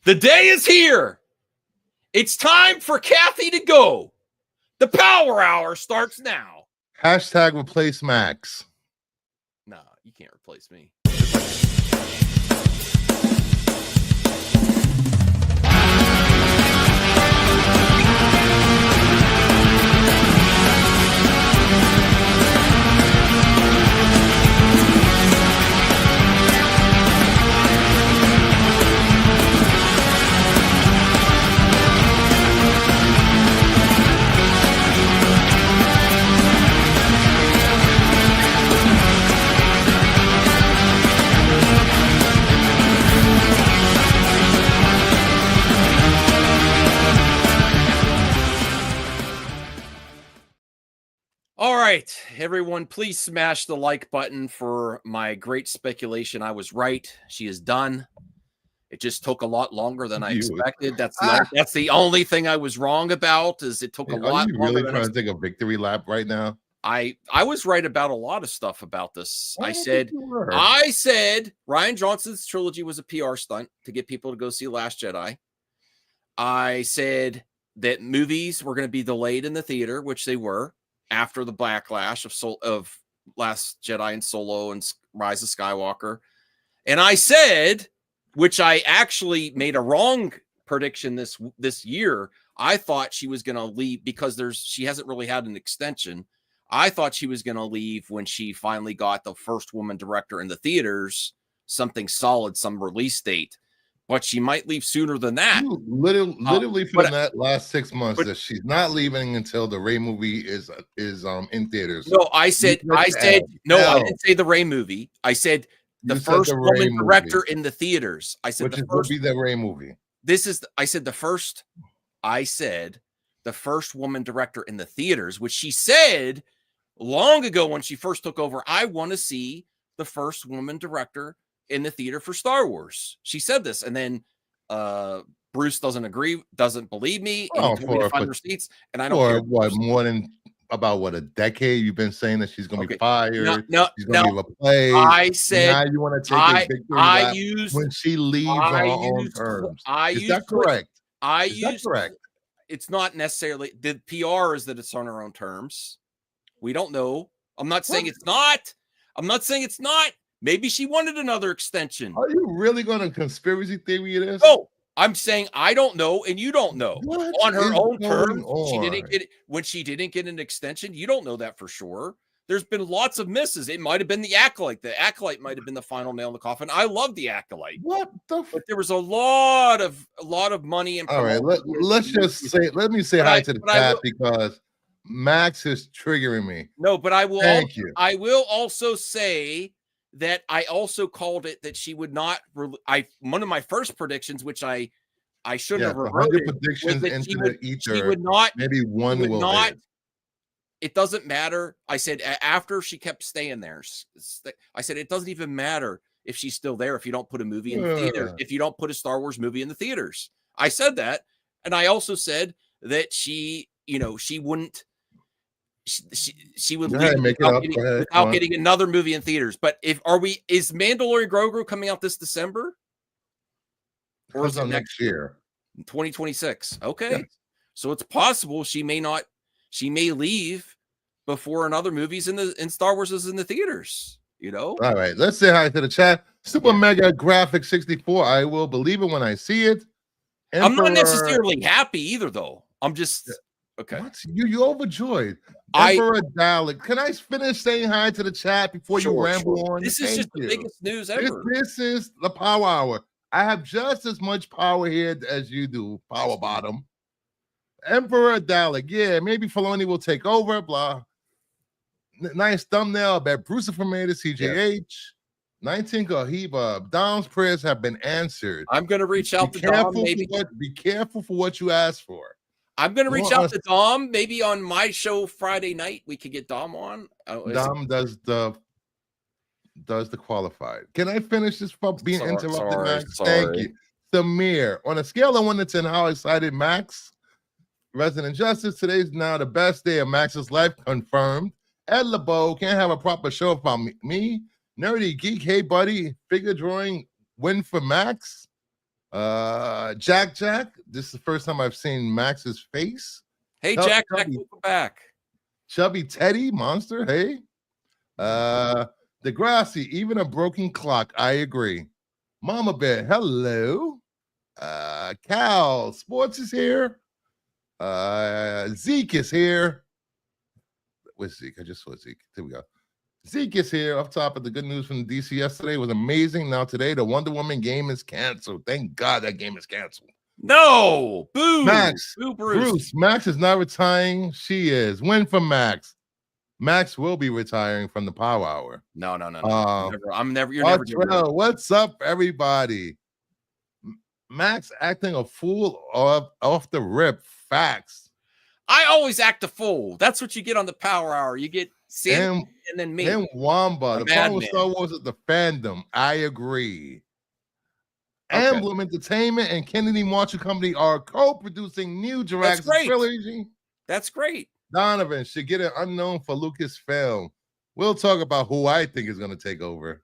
The day is here. It's time for Kathy to go. The Power Hour starts now. Hashtag replace Max. No, you can't replace me. All right, everyone, please smash the like button for my great speculation. I was right. She is done. It just took a lot longer than I expected. That's the only thing I was wrong about. Is it took a lot longer. Are you really trying to take a victory lap right now? I was right about a lot of stuff about this. I said Rian Johnson's trilogy was a PR stunt to get people to go see Last Jedi. I said that movies were going to be delayed in the theater, which they were, after the backlash of Last Jedi and Solo and Rise of Skywalker. And I said, which I actually made a wrong prediction this year, I thought she was going to leave because she hasn't really had an extension. I thought she was going to leave when she finally got the first woman director in the theaters, something solid, some release date. But she might leave sooner than that. Literally for that last 6 months, that she's not leaving until the Rey movie is in theaters. No, I didn't say the Rey movie. I said the first woman director in the theaters. I said the first the Rey movie. I said the first woman director in the theaters, which she said long ago when she first took over. I want to see the first woman director in the theater for Star Wars. She said this, and then Bruce doesn't believe me, and he told me to find receipts, and I don't care. More than a decade you've been saying that she's going to be fired. No, she's going to be replaced. I said now you want to take a victory lap when she leaves on her own terms. Is that correct? Is that correct? It's not necessarily the PR is that it's on her own terms. We don't know. I'm not saying it's not. Maybe she wanted another extension. Are you really going to conspiracy theory this? No, I'm saying I don't know, and you don't know. What on her own terms, she didn't get it when she didn't get an extension. You don't know that for sure. There's been lots of misses. It might have been the Acolyte. The Acolyte might have been the final nail in the coffin. I love the Acolyte. What the? But there was a lot of money and. All right, let me say hi to the chat because Max is triggering me. No, but I will. Thank you. I will also say that I also called it that she would not. One of my first predictions, which I should have reverted, predictions was that into the ether. She would not. Maybe one will not. Hit. It doesn't matter. I said after she kept staying there. I said it doesn't even matter if she's still there if you don't put a movie in the theater. If you don't put a Star Wars movie in the theaters, I said that, and I also said that she wouldn't. She would leave without getting another movie in theaters. But is Mandalorian Grogu coming out this December? Or is it next year? 2026. Okay. Yes. So it's possible she may leave before another movie's in Star Wars is in the theaters. All right. Let's say hi to the chat. Super Mega Graphic 64. I will believe it when I see it. I'm not necessarily happy either, though. I'm just okay. What? You overjoyed. Emperor Dalek. Can I finish saying hi to the chat before you ramble on? This is the biggest news ever. This is the Power Hour. I have just as much power here as you do, Power Bottom. Emperor Dalek. Yeah, maybe Filoni will take over. Blah. Nice thumbnail. I bet Brucifer made it. CJH. 19 Gahiba. Dom's prayers have been answered. I'm going to reach out to Dom. Be careful for what you ask for. I'm going to reach out to Dom. Maybe on my show Friday night, we could get Dom on. Dom does the qualified. Can I finish this for being interrupted, Max? Thank you. Samir, on a scale of 1 to 10, how excited, Max? Resident Justice, today's now the best day of Max's life, confirmed. Ed LeBeau, can't have a proper show about me. Nerdy Geek, hey buddy, figure drawing win for Max. Jack. This is the first time I've seen Max's face. Hey, Jack, welcome back. Chubby Teddy Monster. Hey. Degrassi, even a broken clock. I agree. Mama Bear, hello. Cal Sports is here. Zeke is here. Where's Zeke? I just saw Zeke. Here we go. Zeke is here. Up top of the good news from DC yesterday was amazing. Now today, the Wonder Woman game is canceled. Thank God that game is canceled. No, boo, Max, boo, Bruce. Max is not retiring. She is. Win for Max. Max will be retiring from the Power Hour. No. I'm never. You're never. What's up, everybody? Max acting a fool off the rip. Facts. I always act a fool. That's what you get on the Power Hour. You get Sam and then me. And Wamba. The problem with Star Wars is the fandom. I agree. Okay. Emblem Entertainment and Kennedy Marshall Company are co-producing new Jurassic trilogy. That's great. Donovan should get an unknown for Lucasfilm. We'll talk about who I think is going to take over.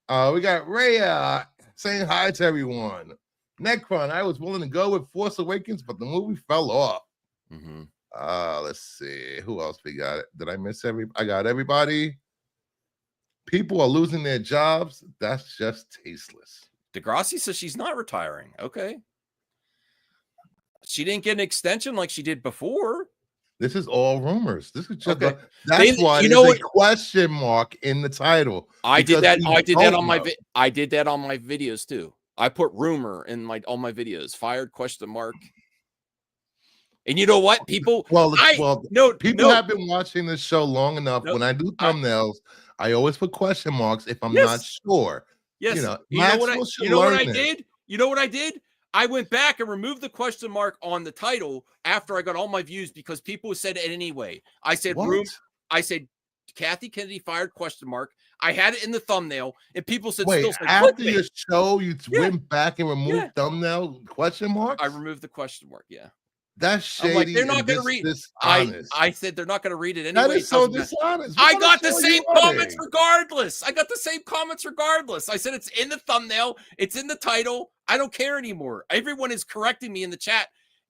We got Rhea saying hi to everyone. Necron, I was willing to go with Force Awakens, but the movie fell off. Mm-hmm. Let's see. Who else we got? Did I miss I got everybody. People are losing their jobs. That's just tasteless. Degrassi says she's not retiring. Okay. She didn't get an extension like she did before. This is all rumors. This is just that's why there's a question mark in the title. I did that on my videos too. I put rumor in all my videos. Fired question mark. And you know what? People people have been watching this show long enough. When I do thumbnails, I always put question marks if I'm not sure. Yes. You know what I did? You know what I did? I went back and removed the question mark on the title after I got all my views because people said it anyway. I said I said Kathy Kennedy fired question mark. I had it in the thumbnail, and people said after your show, you went back and removed thumbnail question marks? I removed the question mark, That's shady. I'm like, they're not going to read. I said they're not going to read it anyway. That is so dishonest. I got the same comments regardless. I said it's in the thumbnail. It's in the title. I don't care anymore. Everyone is correcting me in the chat.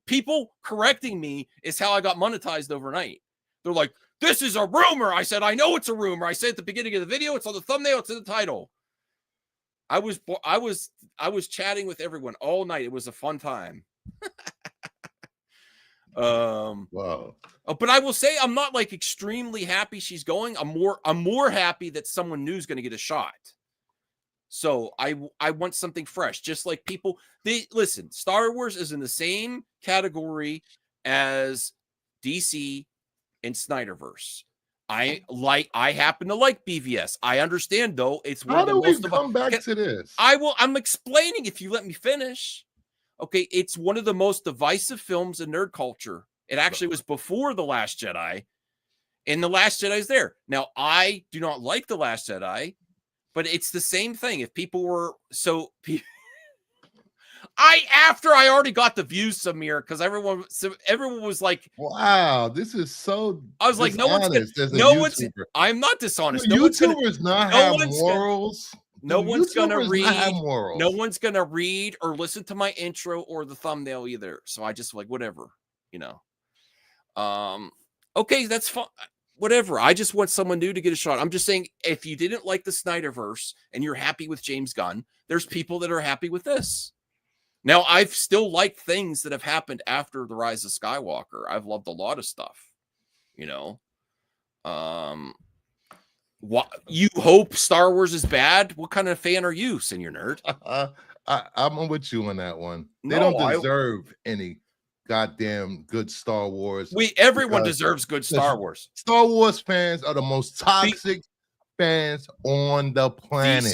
People correcting me is how I got monetized overnight. They're like, this is a rumor. I said, I know it's a rumor. I said at the beginning of the video, it's on the thumbnail. It's in the title. I was chatting with everyone all night. It was a fun time. Wow. But I will say I'm not like extremely happy she's going. I'm more happy that someone new is going to get a shot. So I want something fresh. Just like people, listen, Star Wars is in the same category as DC and Snyderverse. I happen to like BVS. I understand though. It's one How of the do most we come back to this? I'm explaining if you let me finish. Okay, it's one of the most divisive films in nerd culture. It actually was before The Last Jedi, and The Last Jedi is there. Now, I do not like The Last Jedi, but it's the same thing. If people were after I already got the views, Samir, because everyone was like, "Wow, this is so." I was like, I'm not dishonest. YouTubers not have morals. No one's gonna read or listen to my intro or the thumbnail either. So I just like whatever, Okay, that's fine. Whatever. I just want someone new to get a shot. I'm just saying, if you didn't like the Snyderverse and you're happy with James Gunn, there's people that are happy with this. Now, I've still liked things that have happened after The Rise of Skywalker. I've loved a lot of stuff, What you hope Star Wars is bad? What kind of fan are you, Senior Nerd? I'm with you on that one. They don't deserve any goddamn good Star Wars. Everyone deserves good Star Wars. Star Wars fans are the most toxic fans on the planet.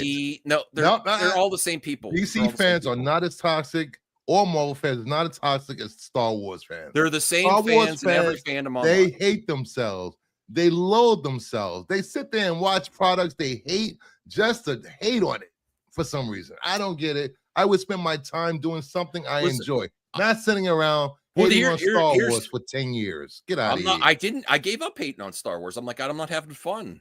They're all the same people. DC fans are not as toxic, or Marvel fans are not as toxic as Star Wars fans. They're the same fans in every fandom online. They hate themselves. They loathe themselves. They sit there and watch products they hate just to hate on it for some reason. I don't get it. I would spend my time doing something I enjoy, not sitting around hating on Star Wars for 10 years. Get out of here. I gave up hating on Star Wars. I'm like, I'm not having fun.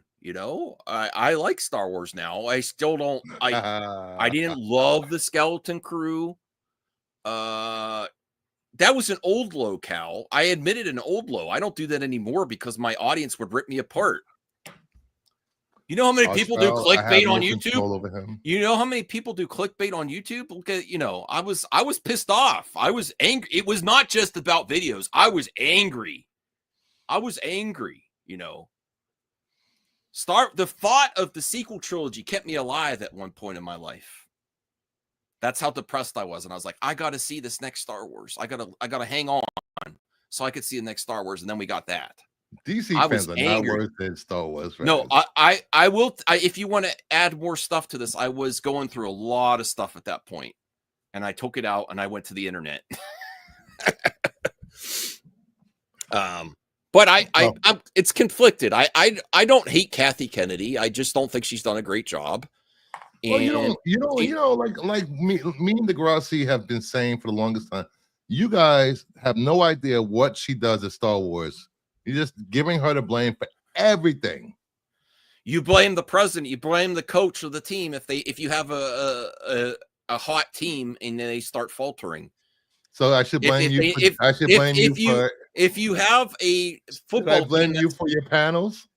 I like Star Wars now. I still don't. I didn't love the Skeleton Crew. That was an old low, Cal. I admitted an old low. I don't do that anymore because my audience would rip me apart. You know how many people do clickbait on YouTube? You know how many people do clickbait on YouTube? Look at, I was pissed off. I was angry. It was not just about videos. I was angry. The thought of the sequel trilogy kept me alive at one point in my life. That's how depressed I was. And I was like, I got to see this next Star Wars. I got to hang on so I could see the next Star Wars. And then we got that. DC fans are not worse than Star Wars fans. No, I will. If you want to add more stuff to this, I was going through a lot of stuff at that point, and I took it out and I went to the internet. But it's conflicted. I don't hate Kathy Kennedy. I just don't think she's done a great job. And well, like me and Degrassi have been saying for the longest time, you guys have no idea what she does at Star Wars. You're just giving her the blame for everything. You blame the president. You blame the coach of the team if you have a hot team and they start faltering. So I should blame you. If you have a football, I blame you for your panels.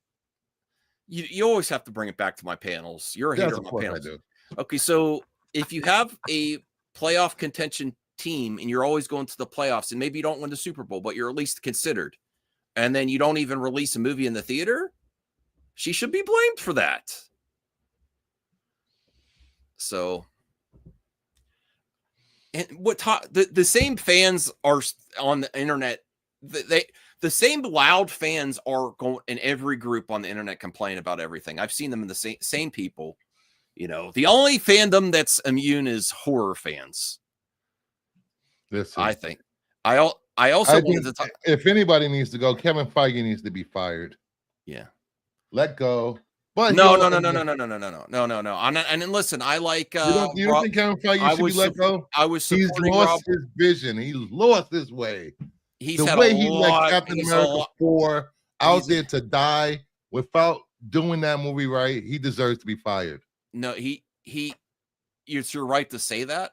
You always have to bring it back to my panels. You're a hater of my panels. I do. Okay, so if you have a playoff contention team and you're always going to the playoffs, and maybe you don't win the Super Bowl, but you're at least considered, and then you don't even release a movie in the theater, she should be blamed for that. So, and the same fans are on the internet. The same loud fans are going in every group on the internet complain about everything. I've seen them in the same people. The only fandom that's immune is horror fans. I think. I also wanted to talk. If anybody needs to go, Kevin Feige needs to be fired. Yeah. Let go. But no. And listen, I like. You don't think Kevin Feige should be let go? He's lost his vision. He lost his way. He let Captain America 4 out there to die without doing that movie right. He deserves to be fired. No, you're right to say that.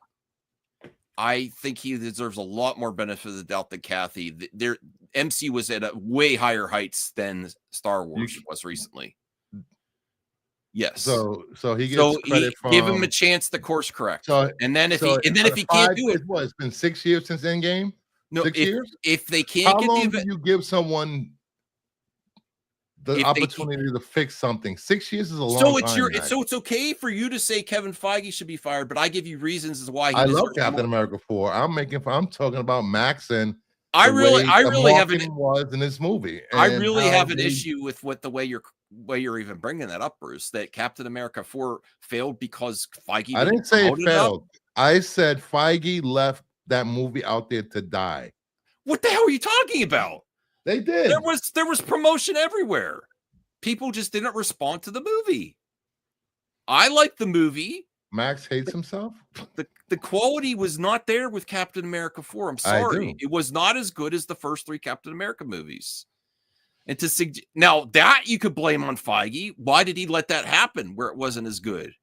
I think he deserves a lot more benefit of the doubt than Kathy. Their MC was at a way higher heights than Star Wars was recently. Yes. So he gets credit from, give him a chance to course correct. If he can't do it, it's been 6 years since Endgame. No, 6 years. If they can't, how long do you give someone the opportunity to fix something? 6 years is a long time. So it's okay for you to say Kevin Feige should be fired, but I give you reasons as why. I love Captain America 4. I'm talking about Max and I really have was in this movie. I really have an issue with the way you're even bringing that up, Bruce. That Captain America 4 failed because Feige. I didn't say it failed. I said Feige left that movie out there to die. What the hell are you talking about? They did. There was promotion everywhere. People just didn't respond to the movie. I like the movie. Max hates himself. The quality was not there with Captain America 4. I'm sorry. It was not as good as the first 3 Captain America movies. And now that you could blame on Feige. Why did he let that happen where it wasn't as good?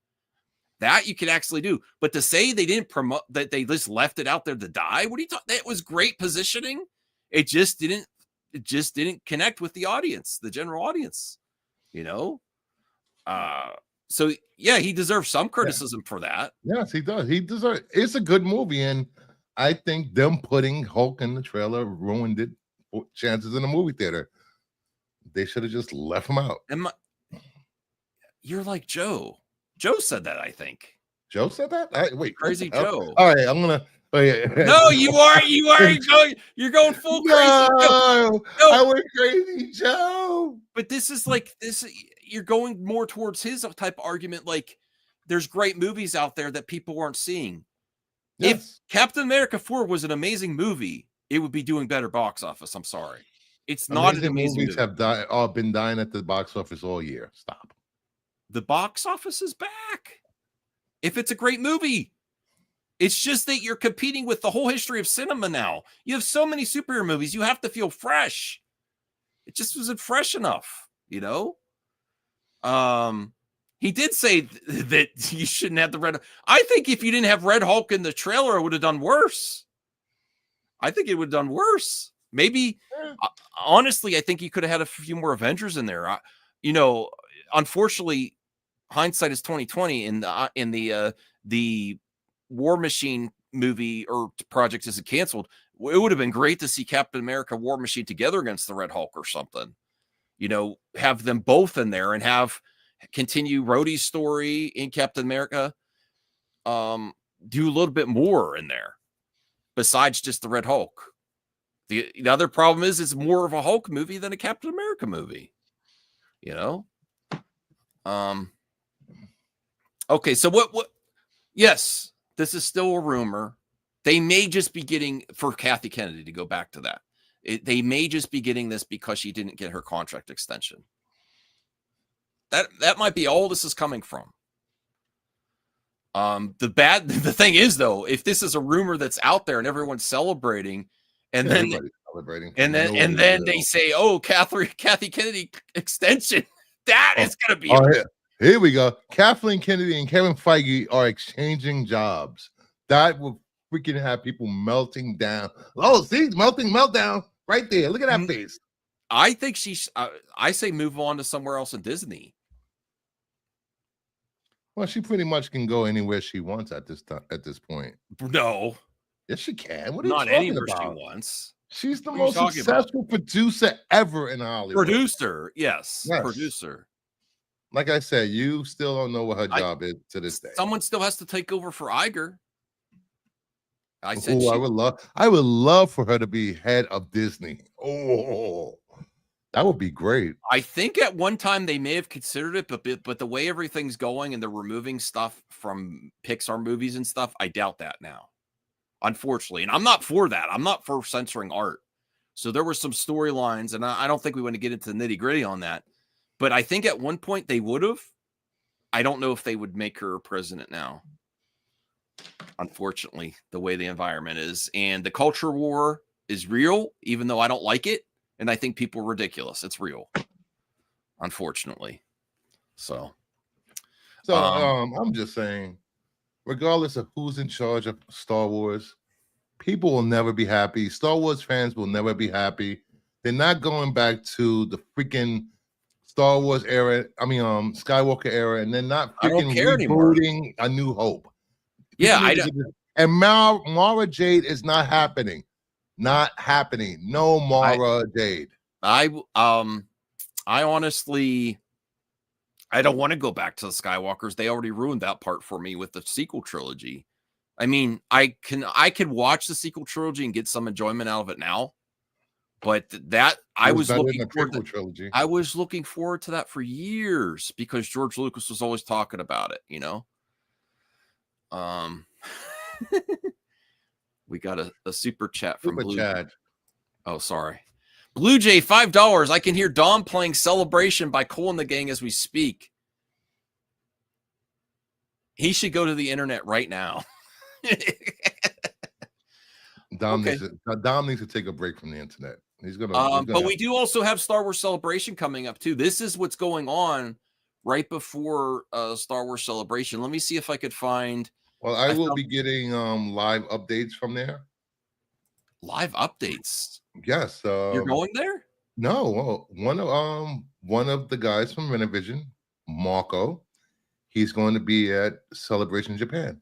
That you could actually do. But to say they didn't promote, that they just left it out there to die, what are you talking? That was great positioning. It just didn't connect with the audience, the general audience, So yeah, he deserves some criticism for that. Yes, he does. He deserves. It's a good movie, and I think them putting Hulk in the trailer ruined it. Chances in the movie theater. They should have just left him out. You're like Joe. Joe said that, I think. Joe said that? Wait, Crazy Joe. All right, I'm gonna. Oh, yeah. No, you are going. You're going full crazy. No, I went crazy, Joe. But this is like this. You're going more towards his type of argument. Like, there's great movies out there that people aren't seeing. Yes. If Captain America 4 was an amazing movie, it would be doing better box office. I'm sorry, it's not an amazing movies movie. Have been dying at the box office all year. Stop. The box office is back. If it's a great movie. It's just that you're competing with the whole history of cinema now. You have so many superhero movies. You have to feel fresh. It just wasn't fresh enough, He did say that you shouldn't have the Red. I think if you didn't have Red Hulk in the trailer, it would have done worse. I think it would have done worse. Maybe, honestly, I think you could have had a few more Avengers in there. Unfortunately, hindsight is 2020. In the War Machine movie or project isn't canceled. It would have been great to see Captain America, War Machine together against the Red Hulk or something. Have them both in there and continue Rhodey's story in Captain America. Do a little bit more in there besides just the Red Hulk. The other problem is it's more of a Hulk movie than a Captain America movie. Okay, so what? Yes, this is still a rumor. They may just be getting, for Kathy Kennedy, to go back to that, they may just be getting this because she didn't get her contract extension. That might be all this is coming from. The thing is, though, if this is a rumor that's out there and everyone's celebrating, and then they say, "Oh, Kathy Kennedy extension," that is going to be. Here we go. Kathleen Kennedy and Kevin Feige are exchanging jobs. That will freaking have people melting down. Oh, see, meltdown right there. Look at that face. I think I say move on to somewhere else in Disney. Well, she pretty much can go anywhere she wants at this point. No. Yes, she can. What are Not you talking anywhere about? She wants. She's the most successful producer ever in Hollywood. Producer, yes. Producer. Like I said, you still don't know what her job is to this day. Someone still has to take over for Iger. I would love for her to be head of Disney. Oh, that would be great. I think at one time they may have considered it, but the way everything's going and they're removing stuff from Pixar movies and stuff, I doubt that now. Unfortunately, and I'm not for that. I'm not for censoring art. So there were some storylines, and I don't think we want to get into the nitty-gritty on that. But I think at one point they would have. I don't know if they would make her president now. Unfortunately, the way the environment is. And the culture war is real, even though I don't like it. And I think people are ridiculous. It's real. Unfortunately. So I'm just saying, regardless of who's in charge of Star Wars, people will never be happy. Star Wars fans will never be happy. They're not going back to the freaking Star Wars era, Skywalker era, and they're not freaking rebooting A New Hope. Yeah, I don't. And Mara Jade is not happening. Not happening. No Mara Jade. I honestly, I don't want to go back to the Skywalkers. They already ruined that part for me with the sequel trilogy. I mean, I can watch the sequel trilogy and get some enjoyment out of it now. But I was looking forward to that for years because George Lucas was always talking about it, We got a super chat from Blue Chad. Oh, sorry. Blue Jay, $5. I can hear Dom playing Celebration by Cole and the Gang as we speak. He should go to the internet right now. Dom needs to take a break from the internet. He's gonna. But we do also have Star Wars Celebration coming up too. This is what's going on right before Star Wars Celebration. Let me see if I could find. Well, I will be getting live updates from there. Live updates. Yes. You're going there? No. One of the guys from Renovision, Marco, he's going to be at Celebration Japan.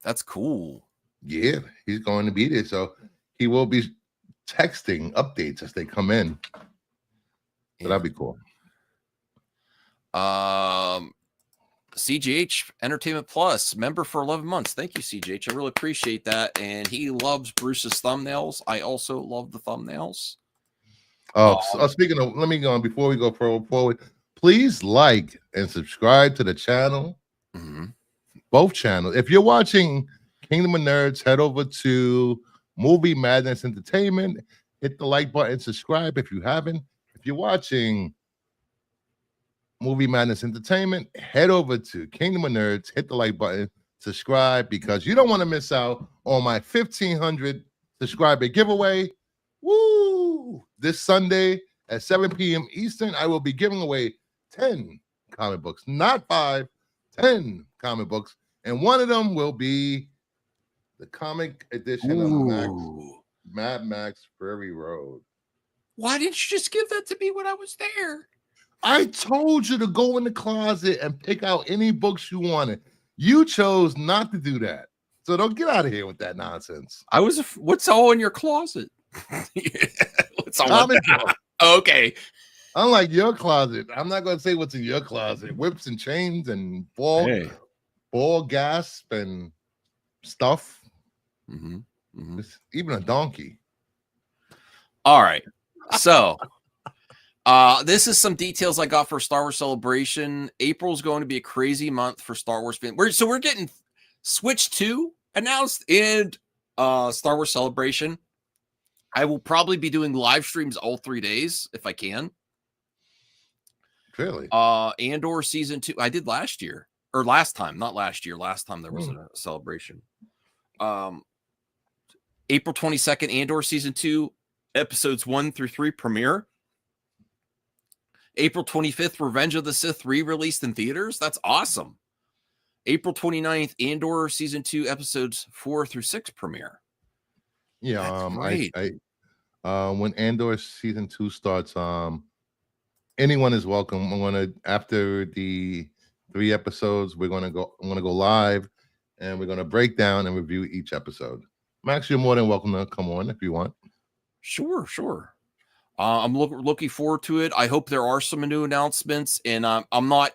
That's cool. Yeah, he's going to be there. So he will be texting updates as they come in. So that'd be cool. CGH Entertainment Plus member for 11 months. Thank you, CGH. I really appreciate that. And he loves Bruce's thumbnails. I also love the thumbnails. Speaking of, let me go on before we go forward. Please like and subscribe to the channel. Mm-hmm. Both channels. If you're watching Kingdom of Nerds, head over to Movie Madness Entertainment. Hit the like button, subscribe if you haven't. If you're watching Movie Madness Entertainment, head over to Kingdom of Nerds, hit the like button, subscribe, because you don't want to miss out on my 1,500 subscriber giveaway. Woo! This Sunday at 7 p.m. Eastern, I will be giving away 10 comic books, not 5, 10 comic books, and one of them will be the comic edition of Mad Max Fury Road. Why didn't you just give that to me when I was there? I told you to go in the closet and pick out any books you wanted. You chose not to do that. So don't get out of here with that nonsense. What's all in your closet? What's all in that? Okay. Unlike your closet, I'm not going to say what's in your closet. Whips and chains and ball gasp and stuff. Even a donkey. All right. So this is some details I got for Star Wars Celebration. April's going to be a crazy month for Star Wars fans. We're getting Switch 2 announced and Star Wars Celebration. I will probably be doing live streams all 3 days if I can. Really? Andor season 2. I did last year. Or last time, not last year. Last time there was a celebration. April 22nd, Andor season 2, episodes 1 through 3 premiere. April 25th, Revenge of the Sith re-released in theaters. That's awesome. April 29th, Andor season 2, episodes 4 through 6 premiere. Yeah, when Andor season 2 starts, anyone is welcome. I'm gonna, after the 3 episodes, I'm gonna go live and we're gonna break down and review each episode. Max, you're more than welcome to come on if you want. Sure. I'm looking forward to it. I hope there are some new announcements, and I'm not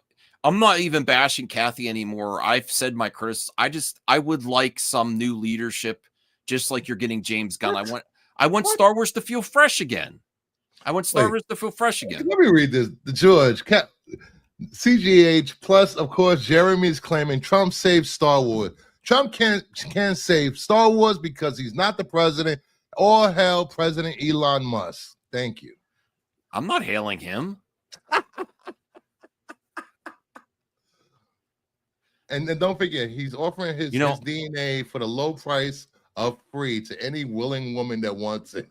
even bashing Kathy anymore. I've said my criticism. I would like some new leadership, just like you're getting James Gunn. I want Star Wars to feel fresh again. Let me read this. The George CGH plus, of course, Jeremy's claiming Trump saved Star Wars. Trump can't save Star Wars because he's not the president. All hail President Elon Musk. Thank you. I'm not hailing him. And then don't forget, he's offering his DNA for the low price of free to any willing woman that wants it.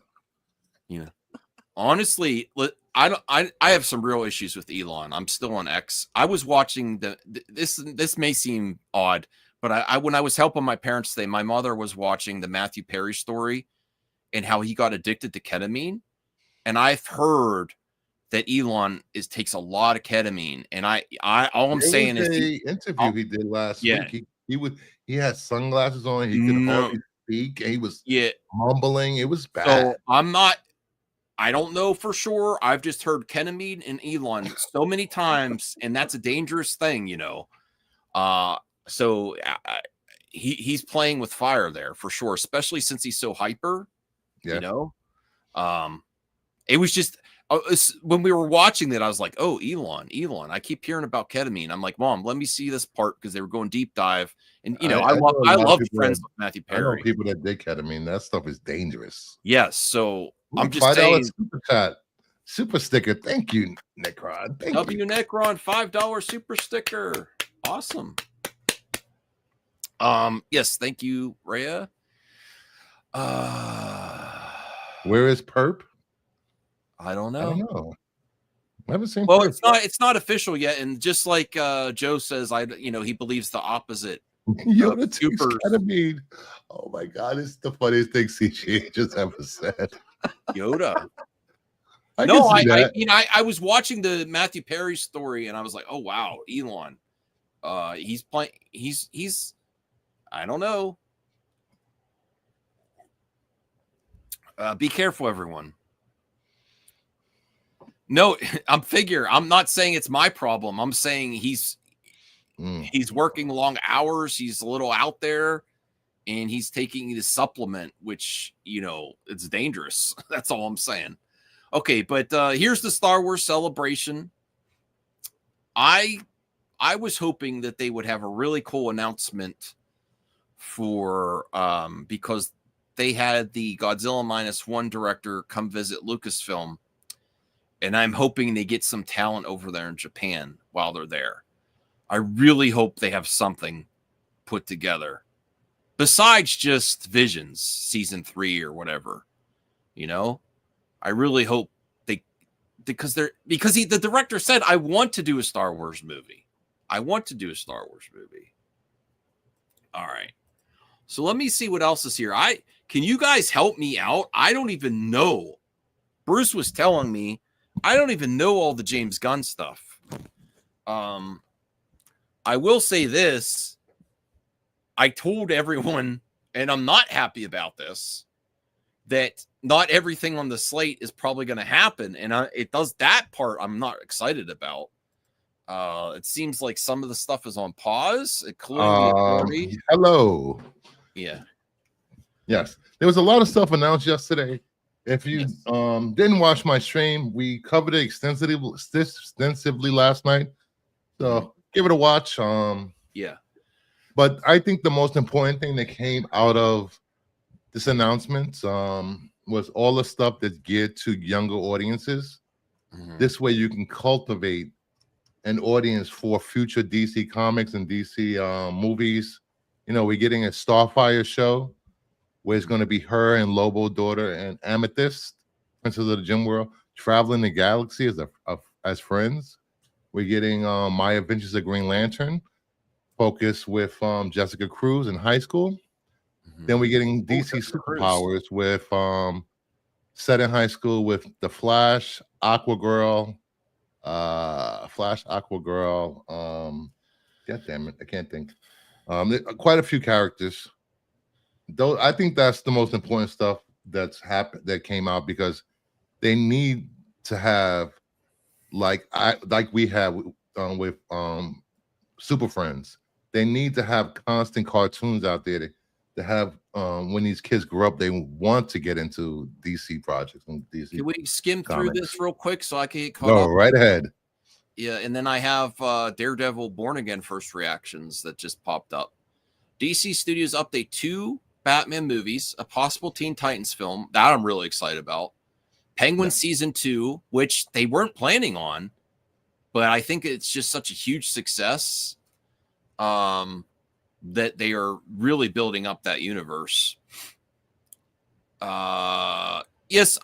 Honestly, I have some real issues with Elon. I'm still on X. I was watching this may seem odd, but when I was helping my parents today, my mother was watching the Matthew Perry story and how he got addicted to ketamine. And I've heard that Elon takes a lot of ketamine. And all I'm saying is the interview he did last week. He had sunglasses on. He could hardly speak. And he was mumbling. It was bad. So I don't know for sure. I've just heard ketamine and Elon so many times, and that's a dangerous thing, So he's playing with fire there for sure, especially since he's so hyper. It was just when we were watching that, I was like, "Oh, Elon!" I keep hearing about ketamine. I'm like, "Mom, let me see this part," because they were going deep dive, and I love Friends with Matthew Perry. I know people that did ketamine. That stuff is dangerous. Yes, so I'm just saying. Super chat, super sticker. Thank you, Necron. Necron, $5 super sticker. Awesome. Yes, thank you, Rhea. Where is Perp? I don't know. I haven't seen. Well, it's not official yet, and just like Joe says, he believes the opposite. Yoda takes ketamine. Oh my God, it's the funniest thing CG just ever said. Yoda. I was watching the Matthew Perry story, and I was like, oh wow, Elon. He's playing. He's. I don't know. Be careful, everyone. No, I'm not saying it's my problem. I'm saying he's working long hours. He's a little out there, and he's taking the supplement, which, it's dangerous. That's all I'm saying. Okay, but here's the Star Wars Celebration. I was hoping that they would have a really cool announcement for because they had the Godzilla -1 director come visit Lucasfilm. And I'm hoping they get some talent over there in Japan while they're there. I really hope they have something put together besides just Visions season 3 or whatever. I really hope the director said, I want to do a Star Wars movie. I want to do a Star Wars movie. All right. So let me see what else is here. Can you guys help me out? I don't even know. Bruce was telling me I don't even know all the James Gunn stuff. I will say this. I told everyone, and I'm not happy about this, that not everything on the slate is probably going to happen. And it does that part I'm not excited about. It seems like some of the stuff is on pause, including the Authority. Hello. Yeah. Yes. There was a lot of stuff announced yesterday. If you didn't watch my stream, we covered it extensively last night. So give it a watch. Yeah. But I think the most important thing that came out of this announcement was all the stuff that's geared to younger audiences. This way you can cultivate an audience for future DC comics and DC movies. You know, we're getting a Starfire show where it's going to be her and Lobo daughter and Amethyst, Princess of the Gem World, traveling the galaxy as friends. We're getting My Adventures of Green Lantern, focus with Jessica Cruz in high school. Then we're getting DC superpowers with set in high school with the Flash, Aquagirl, God damn it, I can't think. Quite a few characters. Though I think that's the most important stuff that's happened that came out, because they need to have like we have with Super Friends. They need to have constant cartoons out there to have when these kids grow up, they want to get into DC projects and DC. Can we skim through this real quick so I can get caught up? Go right ahead. Yeah, and then I have Daredevil Born Again first reactions that just popped up. DC Studios update 2 Batman movies, a possible Teen Titans film that I'm really excited about. Penguin season 2, which they weren't planning on, but I think it's just such a huge success that they are really building up that universe. Yes,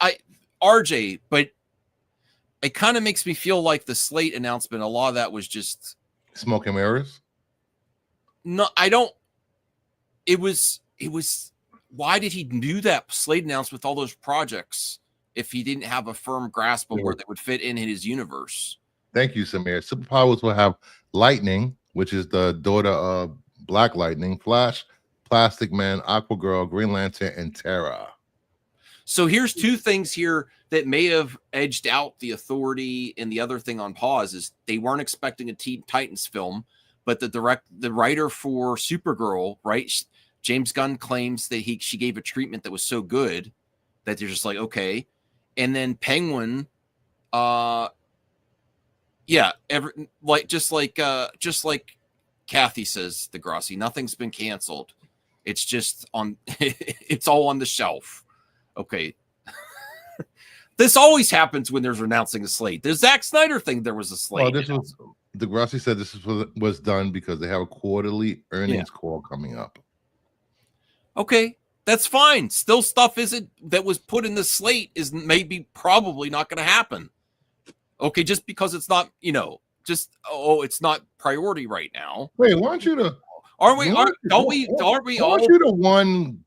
RJ, but it kind of makes me feel like the slate announcement, a lot of that was just smoke and mirrors. No, I don't. It was, why did he do that slate announcement with all those projects if he didn't have a firm grasp of where they would fit in his universe? Thank you, Samir. Superpowers will have Lightning, which is the daughter of Black Lightning, Flash, Plastic Man, Aquagirl, Green Lantern, and Terra. So here's 2 things here that may have edged out the Authority, and the other thing on pause is they weren't expecting a Teen Titans film, but the writer for Supergirl, right? James Gunn claims that she gave a treatment that was so good that they're just like, okay. And then Penguin, just like Kathy says, Degrassi, nothing's been canceled. It's just it's all on the shelf. Okay. This always happens when there's announcing a slate. The Zack Snyder thing, there was a slate. Well, Degrassi said this was done because they have a quarterly earnings call coming up. Okay, that's fine. Still, stuff that was put in the slate is probably not going to happen. Okay, just because it's not, it's not priority right now. Wait, aren't you the? Aren't we? Aren't we the one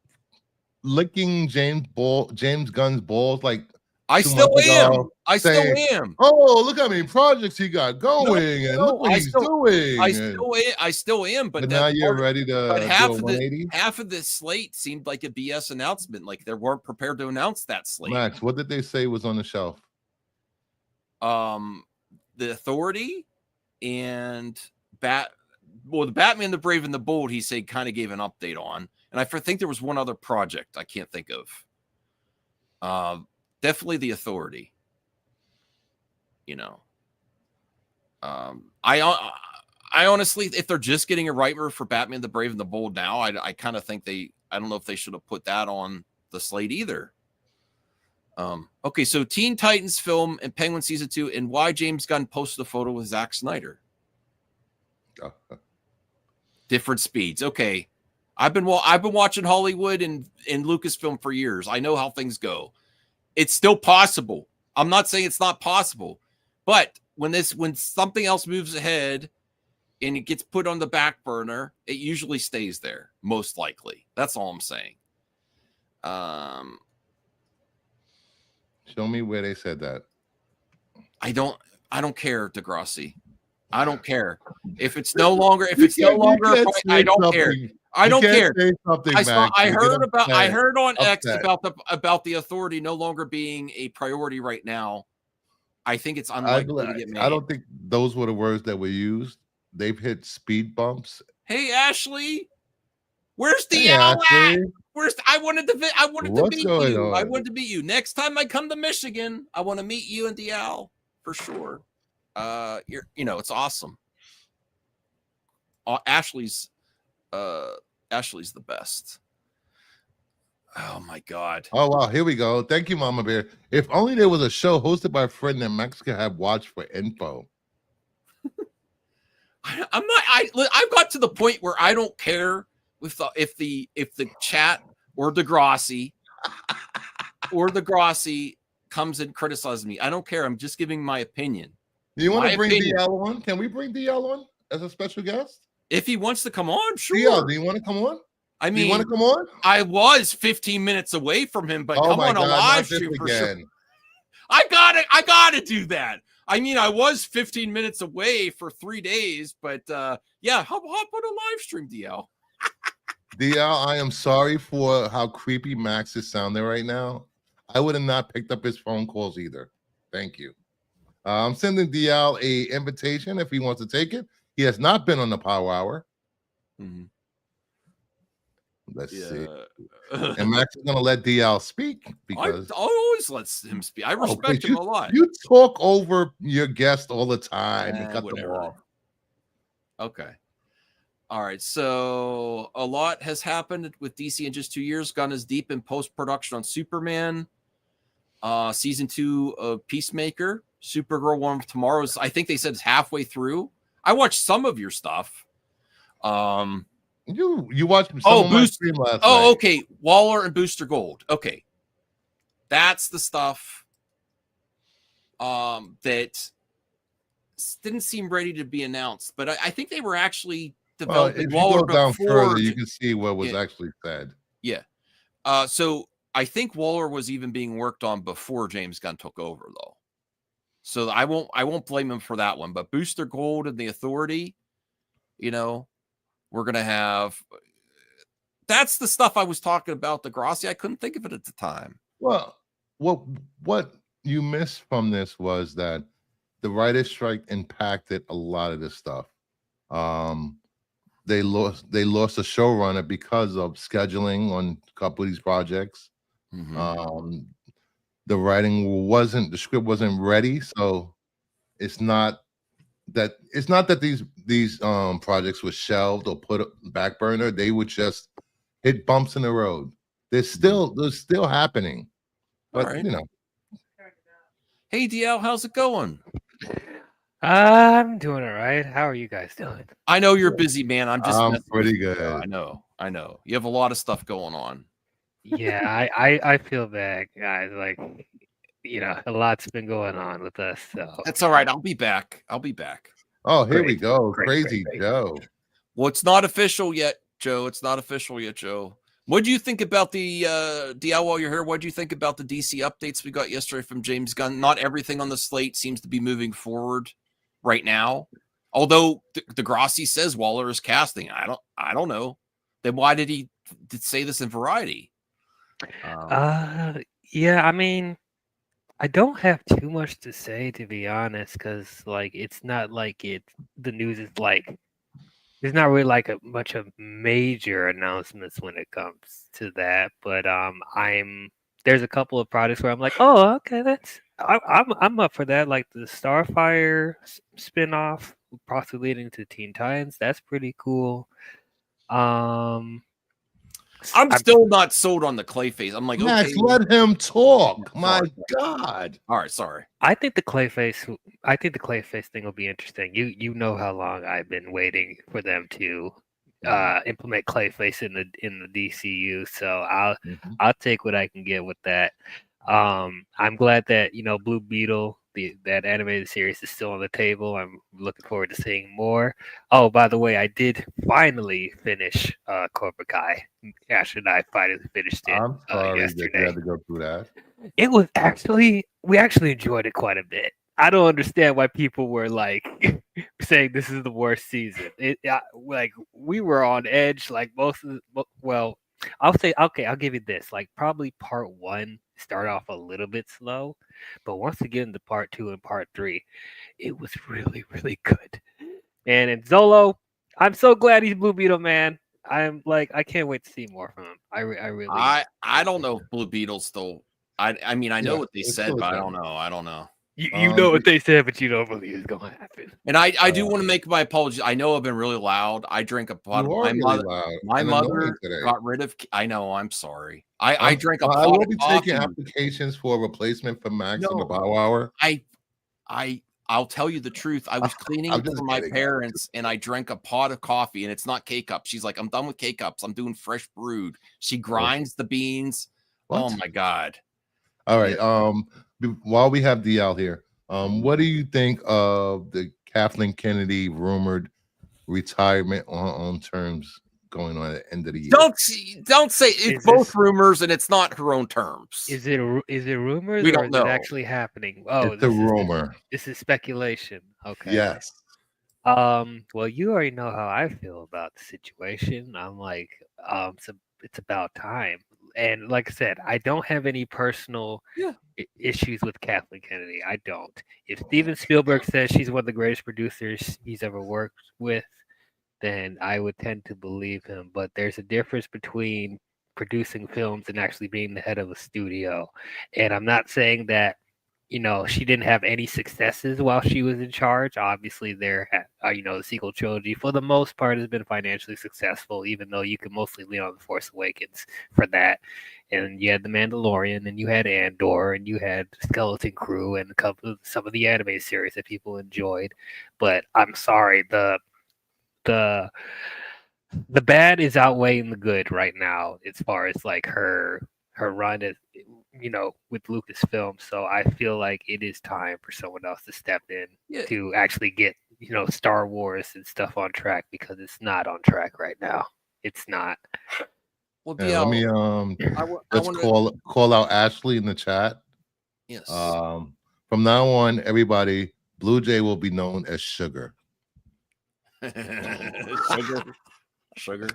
licking James Gunn's balls like? I still am. Still am. Oh, look how many projects he got going, and look what he's doing. I still am. But now you're ready to. But half of this slate seemed like a BS announcement. Like they weren't prepared to announce that slate. Max, what did they say was on the shelf? The Authority and the Batman, the Brave, and the Bold. He said kind of gave an update on, and I think there was one other project I can't think of. Definitely the Authority. I honestly, if they're just getting a writer for Batman, the Brave, and the Bold now, I kind of think I don't know if they should have put that on the slate either. Okay, so Teen Titans film and Penguin season 2, and why James Gunn posted a photo with Zack Snyder. Different speeds. Okay, I've been watching Hollywood and Lucasfilm for years. I know how things go. It's still possible. I'm not saying it's not possible, but when something else moves ahead, and it gets put on the back burner, it usually stays there, most likely. That's all I'm saying. Show me where they said that. I don't care, Degrassi. I don't care. If it's no longer, I don't care. I don't care. I heard on X about the authority no longer being a priority right now. I think it's unlikely to get made. I don't think those were the words that were used. They've hit speed bumps. Hey, Ashley, where's DL at? I wanted to meet you. I wanted to meet you. Next time I come to Michigan, I want to meet you and DL for sure. It's awesome. Ashley's the best. Oh my God. Oh wow, here we go. Thank you, Mama Bear. If only there was a show hosted by a friend that Max could have watched for info. I've got to the point where I don't care if the chat or Degrassi comes and criticizes me. I don't care. I'm just giving my opinion. Do you want to bring DL on? Can we bring DL on as a special guest? If he wants to come on, sure. DL, do you want to come on? I mean, do you want to come on? I was 15 minutes away from him, but come on a live stream for sure. I gotta do that. I mean, I was 15 minutes away for 3 days, but yeah, hop on a live stream, DL. DL, I am sorry for how creepy Max is sounding right now. I would have not picked up his phone calls either. Thank you. I'm sending DL a invitation if he wants to take it. He has not been on the Power Hour. Mm-hmm. Let's see. And Max is going to let DL speak because I always let him speak. I respect him a lot. You talk over your guest all the time and cut them off. Okay. All right. So a lot has happened with DC in just 2 years. Gunn is deep in post-production on Superman. Season 2 of Peacemaker. Supergirl One of Tomorrow's, I think they said it's halfway through. I watched some of your stuff. You watched some of my stream last night. Okay. Waller and Booster Gold. Okay. That's the stuff that didn't seem ready to be announced, but I think they were actually developing Waller. If you go down further, you can see what was actually said. Yeah. So I think Waller was even being worked on before James Gunn took over, though. So I won't blame him for that one. But Booster Gold and the Authority, we're gonna have. That's the stuff I was talking about. Degrassi, I couldn't think of it at the time. Well, what you missed from this was that the writer's strike impacted a lot of this stuff. They lost a showrunner because of scheduling on a couple of these projects. Mm-hmm. The script wasn't ready, so it's not that these projects were shelved or put back burner. They would just hit bumps in the road. They're still happening, but right. Hey DL, how's it going? I'm doing all right. How are you guys doing? I know you're busy, man. I'm pretty good. I know. You have a lot of stuff going on. Yeah, I feel bad, guys. Like, a lot's been going on with us. So that's all right. I'll be back. Oh, here we go. Crazy Joe. Well, it's not official yet, Joe. What do you think about the DL while you're here? What do you think about the DC updates we got yesterday from James Gunn? Not everything on the slate seems to be moving forward right now. Although Degrassi says Waller is casting. I don't know. Then why did he say this in Variety? Yeah, I mean, I don't have too much to say, to be honest, because it's not like the news is there's not really a bunch of major announcements when it comes to that. But there's a couple of projects where I'm like, oh, okay, I'm up for that. Like the Starfire spinoff, possibly leading to Teen Titans. That's pretty cool. I'm still not sold on the Clayface. I'm like, Max, okay, let him talk. My God. All right, sorry. I think the Clayface thing will be interesting. You know how long I've been waiting for them to implement Clayface in the DCU. So I'll take what I can get with that. I'm glad that Blue Beetle that animated series is still on the table. I'm looking forward to seeing more. Oh, by the way, I did finally finish Cobra Kai. Ash and I finally finished it I'm sorry that you yesterday. had to go through that. It was we actually enjoyed it quite a bit. I don't understand why people were like saying this is the worst season. Like we were on edge. Like well, I'll say okay. I'll give you this. Like probably part one started off a little bit slow, but once we get into part two and part three, it was really really good. And in Zolo, I'm so glad he's Blue Beetle, man. I'm like I can't wait to see more from him. I really. I don't know if Blue Beetle's still. I mean, I know what they said, but I don't know. I don't know. You know what they said, but you don't believe it's going to happen. And I do want to make my apologies. I know I've been really loud. I drink a pot. My mother got rid of. I know. I'm sorry. I drank a pot. I will be taking applications for a replacement for Max in the Bow Hour. I'll tell you the truth. I was cleaning for my parents, and I drank a pot of coffee, and it's not K-cups. She's like, I'm done with K-cups. I'm doing fresh brewed. She grinds the beans. What? Oh my God. All right. While we have DL here, what do you think of the Kathleen Kennedy rumored retirement on terms going on at the end of the year? Don't say it's both rumors and it's not her own terms. Is it rumors? We don't know. Is it actually happening? Oh, it's a rumor. This is speculation. Okay. Yes. Well, you already know how I feel about the situation. I'm like, it's about time. And like I said, I don't have any personal issues with Kathleen Kennedy. I don't. If Steven Spielberg says she's one of the greatest producers he's ever worked with, then I would tend to believe him. But there's a difference between producing films and actually being the head of a studio. And I'm not saying that, she didn't have any successes while she was in charge. Obviously, the sequel trilogy, for the most part, has been financially successful, even though you can mostly lean on The Force Awakens for that. And you had The Mandalorian, and you had Andor, and you had Skeleton Crew, and some of the anime series that people enjoyed. But I'm sorry, the bad is outweighing the good right now as far as like her run is, with Lucasfilm. So I feel like it is time for someone else to step in to actually get, Star Wars and stuff on track, because it's not on track right now. It's not. Well, let me let's call out Ashley in the chat. Yes. From now on, everybody, Blue Jay will be known as Sugar. Sugar.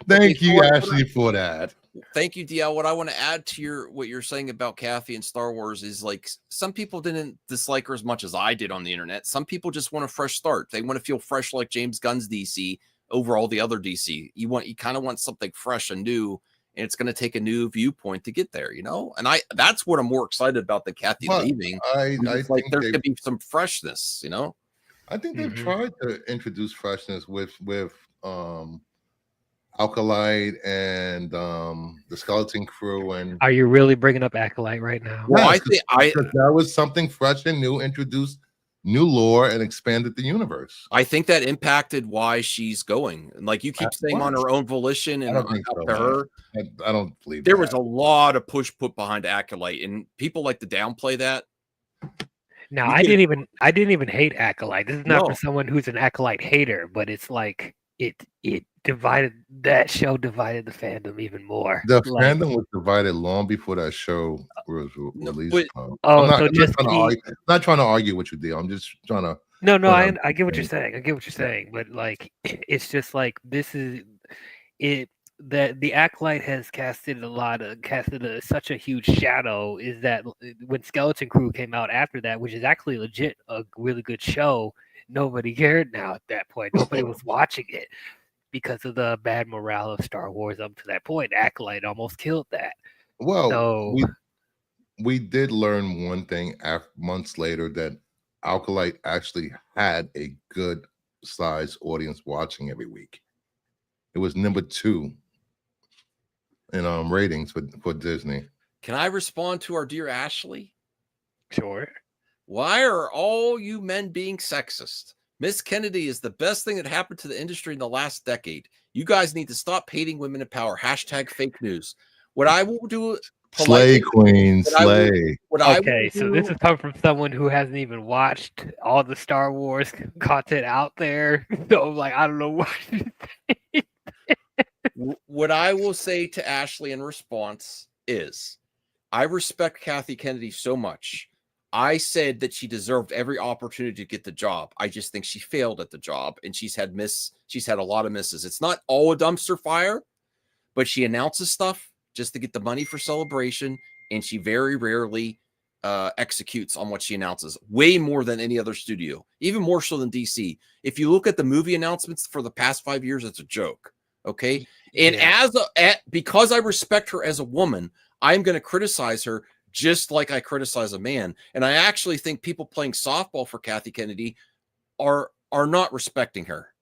Thank you, Ashley, for that. Thank you, DL. What I want to add to what you're saying about Kathy and Star Wars is like some people didn't dislike her as much as I did on the internet. Some people just want a fresh start. They want to feel fresh like James Gunn's DC over all the other DC. You kind of want something fresh and new, and it's going to take a new viewpoint to get there, And that's what I'm more excited about than Kathy leaving. I think there could be some freshness, I think they've tried to introduce freshness with Acolyte and the Skeleton Crew. And are you really bringing up Acolyte right now? Well, I think that was something fresh and new, introduced new lore and expanded the universe. I think that impacted why she's going. And like you keep saying, on her own volition, and I don't think so, to her. I don't believe there was a lot of push put behind Acolyte, and people like to downplay that. No, I didn't even hate Acolyte. This is not for someone who's an Acolyte hater, but it's like it divided the fandom even more. The fandom was divided long before that show was released. I'm not trying to argue with you, Deal. I'm just trying to. No, I get what you're saying. But like, it's just like this is it. That the Acolyte has casted such a huge shadow is that when Skeleton Crew came out after that, which is actually legit a really good show, nobody cared now at that point. Nobody was watching it because of the bad morale of Star Wars up to that point. Acolyte almost killed that. Well, we did learn one thing months later, that Acolyte actually had a good size audience watching every week. It was number 2 in ratings for Disney. Can I respond to our dear Ashley? Sure. Why are all you men being sexist? Miss Kennedy is the best thing that happened to the industry in the last decade. You guys need to stop hating women in power. #fake news. What I will do Slay Queen, slay. Okay, so this is coming from someone who hasn't even watched all the Star Wars content out there. So, like, I don't know what. What I will say to Ashley in response is, I respect Kathy Kennedy so much. I said that she deserved every opportunity to get the job. I just think she failed at the job, and she's had a lot of misses. It's not all a dumpster fire, but she announces stuff just to get the money for celebration, and she very rarely executes on what she announces, way more than any other studio, even more so than DC. If you look at the movie announcements for the past 5 years, it's a joke. Okay. And because I respect her as a woman, I'm going to criticize her just like I criticize a man. And I actually think people playing softball for Kathy Kennedy are not respecting her,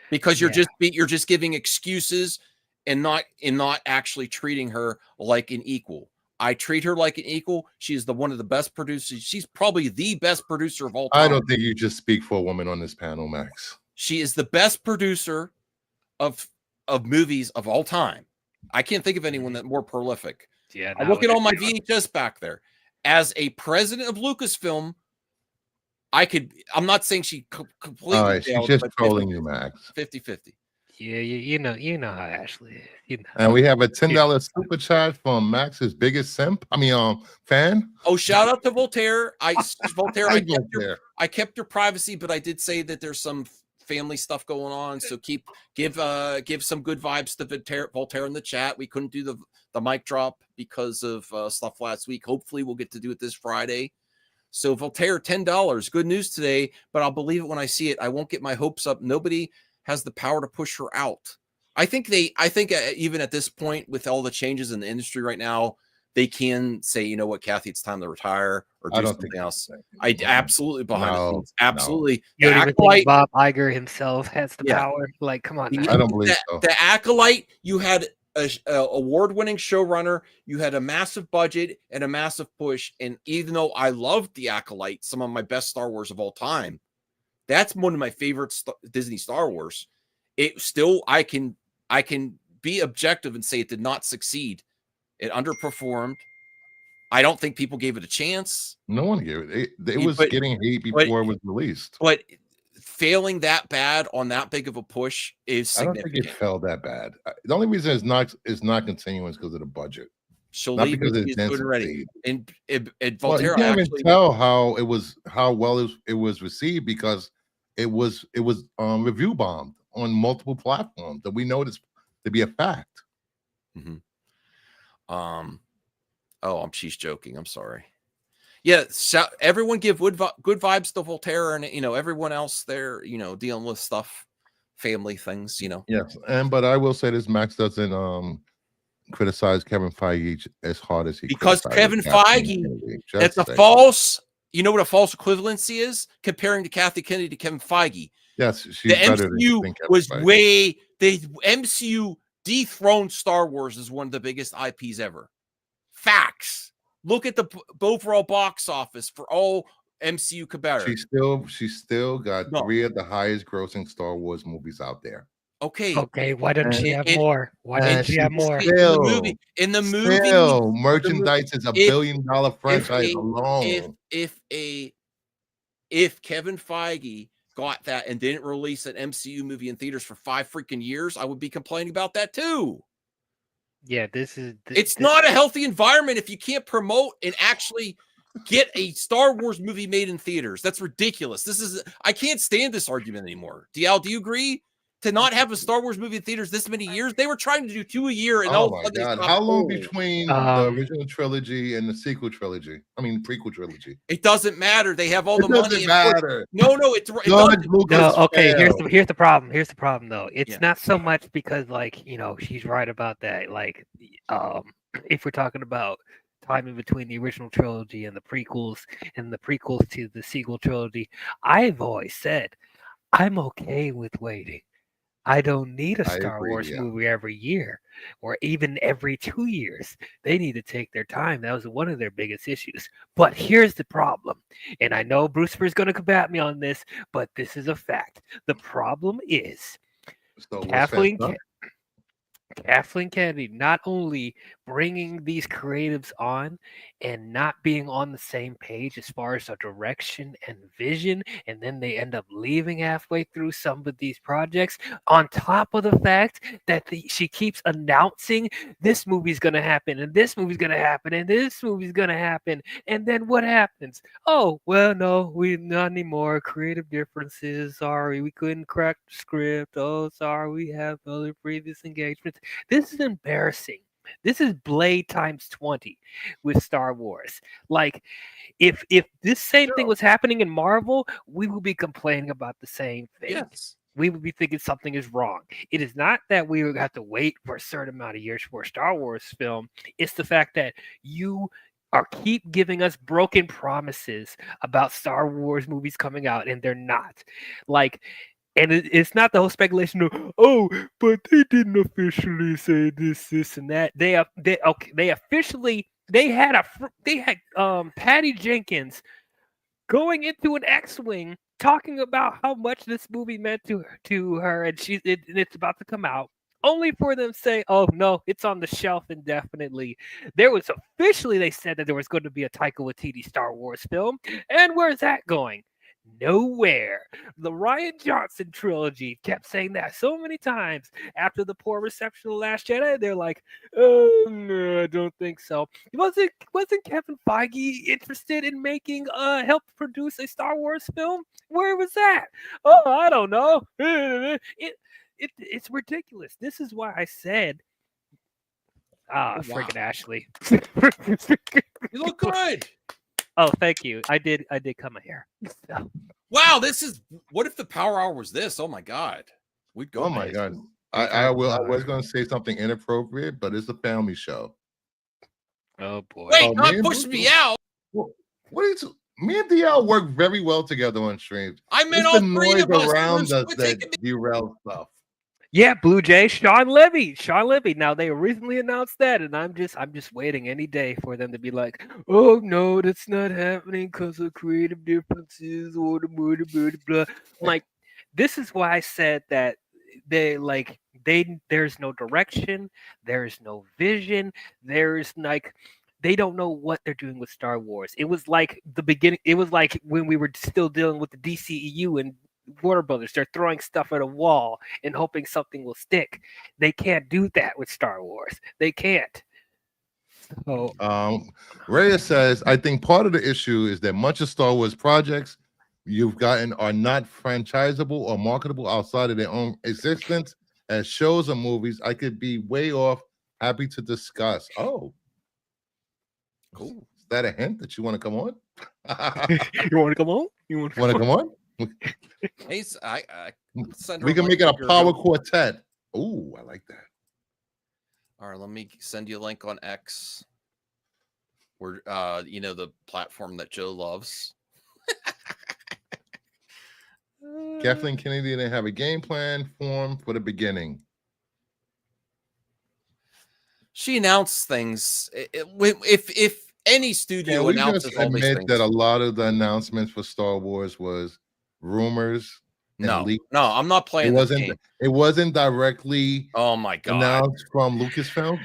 because you're just giving excuses and not actually treating her like an equal. I treat her like an equal. She's one of the best producers. She's probably the best producer of all time. I don't think you just speak for a woman on this panel, Max. She is the best producer of movies of all time. I can't think of anyone that more prolific. Yeah, I look at all my VHS back there. As a president of Lucasfilm, I'm not saying she completely all right, failed, she's just trolling you, Max. 50-50. Yeah, you know how Ashley is. You know. And we have a $10 super chat from Max's biggest simp. Fan. Oh, shout out to Voltaire. Voltaire, I kept your privacy, but I did say that there's some family stuff going on. So give some good vibes to Voltaire in the chat. We couldn't do the mic drop because of stuff last week. Hopefully we'll get to do it this Friday. So Voltaire, $10. Good news today, but I'll believe it when I see it. I won't get my hopes up. Nobody has the power to push her out. I think even at this point, with all the changes in the industry right now, they can say, you know what, Kathy, it's time to retire or do something else. I absolutely behind the scenes. Absolutely. You don't even think Bob Iger himself has the power? Like, come on. I don't believe so. The Acolyte, you had a award-winning showrunner, you had a massive budget and a massive push. And even though I loved The Acolyte, some of my best Star Wars of all time, that's one of my favorite Disney Star Wars. It still, I can be objective and say it did not succeed. It underperformed. I don't think people gave it a chance. No one gave it. It was getting hate before it was released. But failing that bad on that big of a push is significant. I don't think it fell that bad. The only reason it's not continuing is because of the budget. She'll not leave because it's good already. And Voltaire, you can't even tell how well it was received, because it was review bombed on multiple platforms that we know this to be a fact. Mm-hmm. She's joking. I'm sorry. Yeah, everyone give good vibes to Voltaire and everyone else there, dealing with stuff, family things, Yes, but I will say this: Max doesn't criticize Kevin Feige as hard as he because Kevin Feige. That's a false. You know what a false equivalency is? Comparing to Kathy Kennedy to Kevin Feige. Yes, the MCU was Feige. The MCU dethroned Star Wars as one of the biggest IPs ever. Facts. Look at the overall box office for all MCU cabaret. She still got 3 of the highest grossing Star Wars movies out there. Okay. Why doesn't she have more? Why didn't she have more? In the movie, merchandise is $1 billion franchise alone. If Kevin Feige got that and didn't release an MCU movie in theaters for 5 freaking years, I would be complaining about that too. Yeah, it's not a healthy environment if you can't promote and actually get a Star Wars movie made in theaters. That's ridiculous. I can't stand this argument anymore. DL, do you agree? To not have a Star Wars movie in theaters this many years? They were trying to do 2 a year. And oh my God. How long between the original trilogy and the sequel trilogy? I mean, prequel trilogy. It doesn't matter. They have all the money. It doesn't matter. No, it doesn't. No, okay, here's the problem. Here's the problem, though. It's not so much because, she's right about that. If we're talking about timing between the original trilogy and the prequels to the sequel trilogy, I've always said I'm okay with waiting. I don't need a Star Wars movie every year or even every 2 years. They need to take their time. That was one of their biggest issues. But here's the problem. And I know Bruce is going to combat me on this, but this is a fact. The problem is Kathleen Kennedy not only bringing these creatives on and not being on the same page as far as the direction and vision, and then they end up leaving halfway through some of these projects, on top of the fact that she keeps announcing this movie's gonna happen and this movie's gonna happen and this movie's gonna happen, and then what happens? Oh, well, no, we not anymore. Creative differences. Sorry, we couldn't crack the script. Oh, sorry, we have other previous engagements. This is embarrassing. This is Blade times 20 with Star Wars. Like, if this same thing was happening in Marvel, we would be complaining about the same thing. Yes. We would be thinking something is wrong. It is not that we would have to wait for a certain amount of years for a Star Wars film. It's the fact that you keep giving us broken promises about Star Wars movies coming out, and they're not. Like, and it's not the whole speculation of, oh, but they didn't officially say this, and that. They officially had Patty Jenkins going into an X-wing talking about how much this movie meant to her, and it's about to come out. Only for them to say, oh, no, it's on the shelf indefinitely. They said that there was going to be a Taika Waititi Star Wars film. And where's that going? Nowhere. The Rian Johnson trilogy kept saying that so many times. After the poor reception of The Last Jedi, they're like, oh, no, I don't think so. Wasn't Kevin Feige interested in making help produce a Star Wars film? Where was that? Oh, I don't know. It's ridiculous. This is why I said, freaking Ashley. You look good. Oh, thank you. I did cut my hair. So. Wow, what if the Power Hour was this? Oh my God. We'd go. Oh my God. I was going to say something inappropriate, but it's a family show. Oh boy. Wait, don't push me out. What is me and DL work very well together on streams. I meant all three of us around us that derail stuff. Yeah, Blue Jay, Sean Levy. Now they recently announced that, and I'm just waiting any day for them to be like, oh no, that's not happening because of creative differences or the blah blah. Like, this is why I said that there's no direction, there's no vision, they don't know what they're doing with Star Wars. It was like the beginning. It was like when we were still dealing with the DCEU and Warner Brothers. They're throwing stuff at a wall and hoping something will stick. They can't do that with Star Wars. They can't. So, Reyes says, I think part of the issue is that much of Star Wars projects you've gotten are not franchisable or marketable outside of their own existence as shows or movies. I could be way off. Happy to discuss. Oh, cool. Is that a hint that you want to come on? You want to come on? You want to come on? Hey, we can make it a power quartet. Ooh, I like that. All right, let me send you a link on X, where the platform that Joe loves. Kathleen Kennedy didn't have a game plan formed for the beginning. She announced things. If any studio announces all these things, that a lot of the announcements for Star Wars was rumors. No, I'm not playing. It wasn't directly. Oh my God! Announced from Lucasfilm.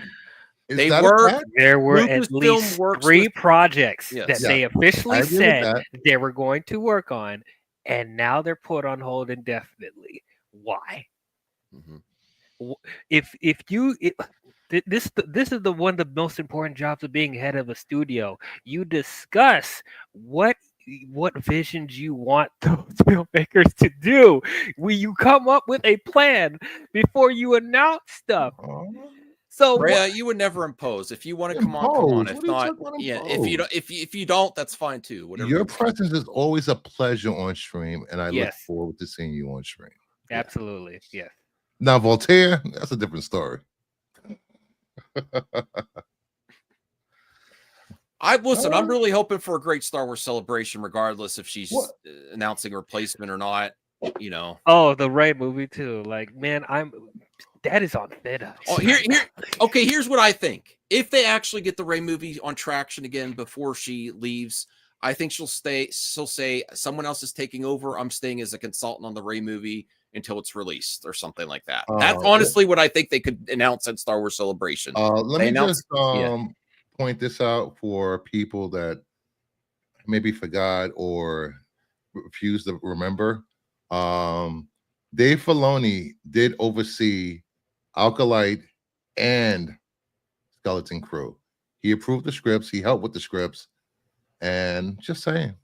There were at least 3 projects that they officially said they were going to work on, and now they're put on hold indefinitely. Why? Mm-hmm. This is the one of the most important jobs of being head of a studio. You discuss what visions you want those filmmakers to do. Will you come up with a plan before you announce stuff? So Rhea, you would never impose. If you want to come on. If not, if you don't, that's fine too. Whatever. Your presence is always a pleasure on stream, and I look forward to seeing you on stream. Absolutely, yes. Now Voltaire, that's a different story. I'm really hoping for a great Star Wars celebration, regardless if she's announcing a replacement or not. Oh, the Rey movie too. Like, man, that is on thin ice. Oh, here's what I think. If they actually get the Rey movie on traction again before she leaves, I think she'll say someone else is taking over. I'm staying as a consultant on the Rey movie, until it's released or something like that. That's honestly what I think they could announce at Star Wars Celebration. Let me just point this out for people that maybe forgot or refused to remember. Dave Filoni did oversee Alkalite and Skeleton Crew. He approved the scripts. He helped with the scripts. And just saying.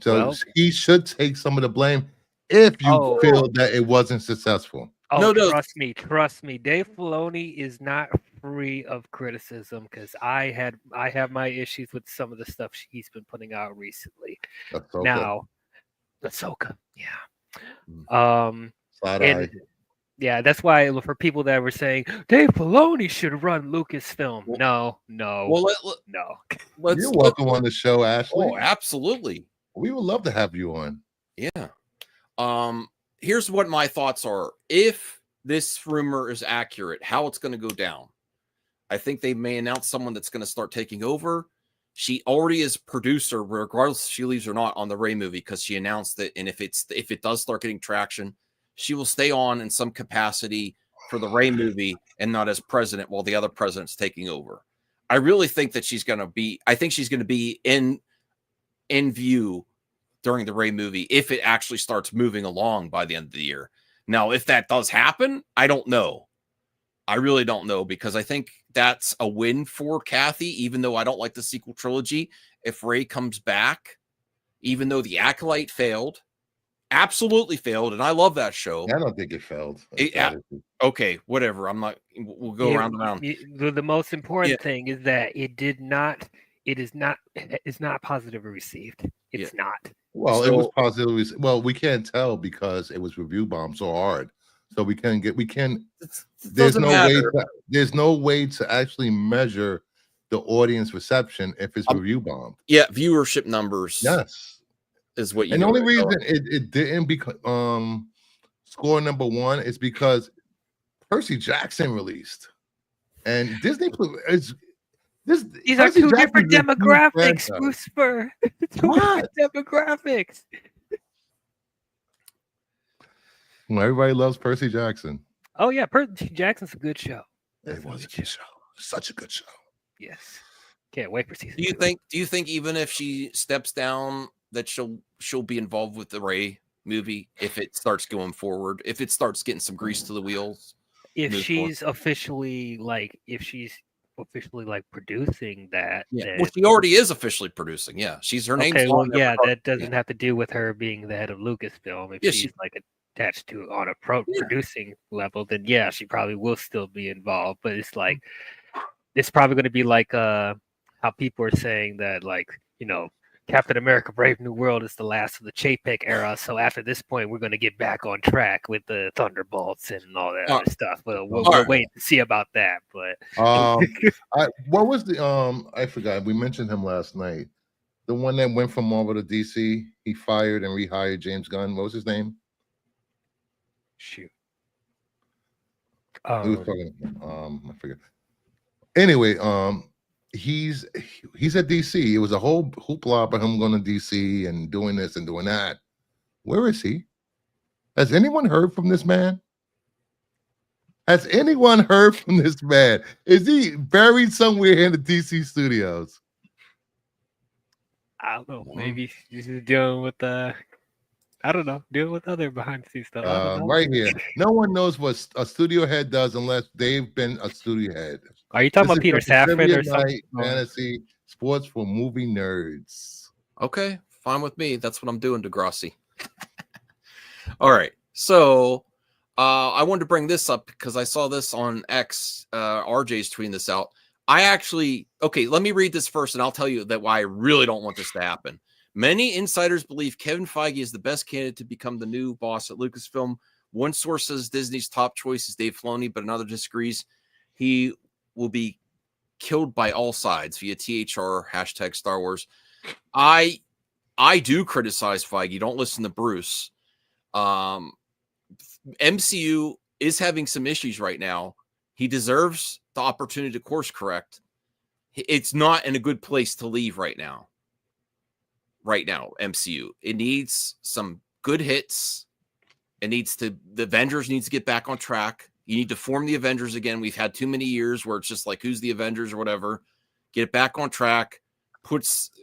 So he should take some of the blame if you feel that it wasn't successful. Oh, no, trust me. Dave Filoni is not free of criticism because I have my issues with some of the stuff he's been putting out recently. Ahsoka. Now, Ahsoka, yeah. And yeah, that's why for people that were saying Dave Filoni should run Lucasfilm, no. Well, no. You're welcome on the show, Ashley. Oh, absolutely. We would love to have you on. Yeah. Here's what my thoughts are. If this rumor is accurate, how it's going to go down. I think they may announce someone that's going to start taking over. She already is producer, regardless if she leaves or not, on the Rey movie because she announced it. And if it does start getting traction, she will stay on in some capacity for the Rey movie and not as president while the other president's taking over. I really think that she's going to be. I think she's going to be in view during the Rey movie if it actually starts moving along by the end of the year. Now, if that does happen, I don't know. I really don't know because I think that's a win for Kathy, even though I don't like the sequel trilogy. If Rey comes back, even though the Acolyte failed, absolutely failed, and I love that show. I don't think it failed. Okay, whatever. I'm not. We'll go around and around. The most important thing is that it is not positively received. It's not. Well, it was positively. Well, we can't tell because it was review bombed so hard. So there's no way to actually measure the audience reception if it's review bombed. Yeah, viewership numbers. Yes, is what you. And the only reason it didn't become score number one is because Percy Jackson released, and Disney is. These are two different demographics, Whisper. Different demographics. Well, everybody loves Percy Jackson. Oh yeah, Percy Jackson's a good show. It was a good show. Such a good show. Yes. Can't wait for season 2. Do you think even if she steps down that she'll be involved with the Rey movie if it starts going forward, if it starts getting some grease to the wheels? If she's officially producing that. Yeah. Well, she already is officially producing. Yeah. She's her name's that doesn't have to do with her being the head of Lucasfilm. If she's attached to on a producing level, then she probably will still be involved. But it's like it's probably going to be like how people are saying that Captain America Brave New World is the last of the Chapek era. So after this point, we're going to get back on track with the Thunderbolts and all that other stuff. Well, we'll wait to see about that. But what was the I forgot. We mentioned him last night. The one that went from Marvel to DC. He fired and rehired James Gunn. What was his name? Shoot. He was talking. I forget. Anyway, he's at DC. It was a whole hoopla about him going to DC and doing this and doing that. Where is he? Has anyone heard from this man? Has anyone heard from this man? Is he buried somewhere in the DC studios? I don't know. Maybe he's dealing with dealing with other behind the scenes stuff. Right here. No one knows what a studio head does unless they've been a studio head. Are you talking about Peter Safran or something? Fantasy sports for movie nerds. Okay, fine with me. That's what I'm doing, Degrassi. All right. So I wanted to bring this up because I saw this on X. RJ's tweeting this out. Let me read this first and I'll tell you why I really don't want this to happen. Many insiders believe Kevin Feige is the best candidate to become the new boss at Lucasfilm. One source says Disney's top choice is Dave Filoni, but another disagrees. He will be killed by all sides via THR #Star Wars. I do criticize Feige. Don't listen to Bruce. MCU is having some issues right now. He deserves the opportunity to course correct. It's not in a good place to leave right now. MCU. It needs some good hits The Avengers needs to get back on track. You need to form the Avengers again. We've had too many years where it's just like, who's the Avengers or whatever. Get it back on track.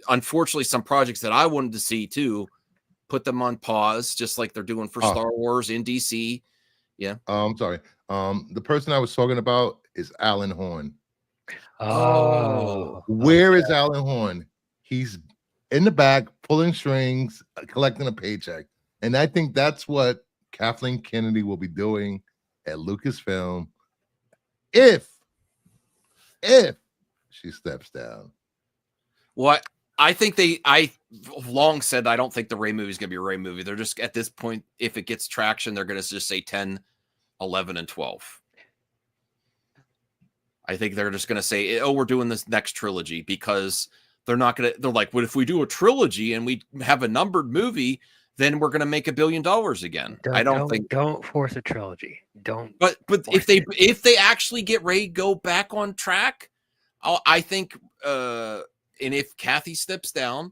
Unfortunately, some projects that I wanted to see too, put them on pause, just like they're doing for Star Wars in DC. Yeah. I'm sorry. The person I was talking about is Alan Horn. Where is Alan Horn? He's in the back pulling strings, collecting a paycheck. And I think that's what Kathleen Kennedy will be doing at Lucasfilm if she steps down. Well, I've long said I don't think the Rey movie is going to be a Rey movie. They're just, at this point, if it gets traction, they're going to just say 10, 11, and 12. I think they're just going to say, oh, we're doing this next trilogy, because they're like, what if we do a trilogy and we have a numbered movie, then we're going to make $1 billion again. Don't force a trilogy. But if they actually get Rey go back on track, I think, and if Kathy steps down,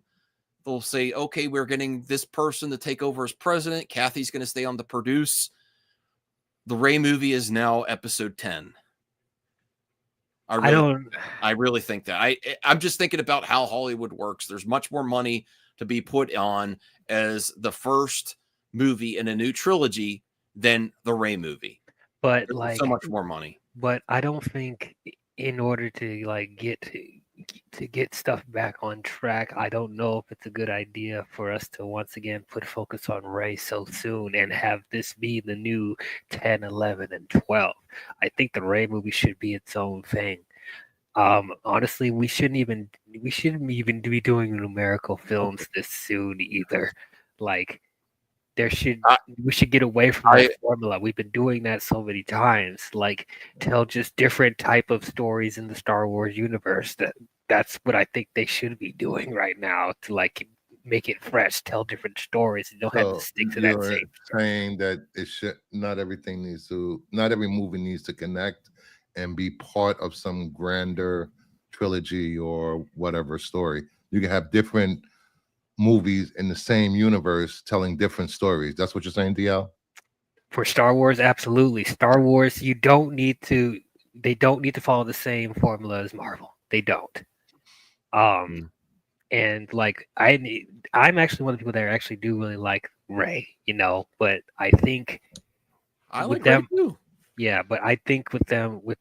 they'll say, okay, we're getting this person to take over as president. Kathy's going to stay on to produce. The Rey movie is now episode 10. I really think that. I'm just thinking about how Hollywood works. There's much more money to be put on as the first movie in a new trilogy than the Rey movie. But there's so much more money. But I don't think, in order to get stuff back on track, I don't know if it's a good idea for us to once again put focus on Rey so soon and have this be the new 10, 11, and 12. I think the Rey movie should be its own thing. Honestly, we shouldn't even be doing numerical films this soon either. Like, we should get away from that formula. We've been doing that so many times. Like, tell just different type of stories in the Star Wars universe. That's what I think they should be doing right now, to like make it fresh, tell different stories. You don't have to stick to that same. Saying that not every movie needs to connect and be part of some grander trilogy or whatever story. You can have different movies in the same universe telling different stories. That's what you're saying, DL? For Star Wars, absolutely. Star Wars, they don't need to follow the same formula as Marvel. They don't. And like I'm actually one of the people that actually do really like Rey, but I think I like them too. Yeah, but I think with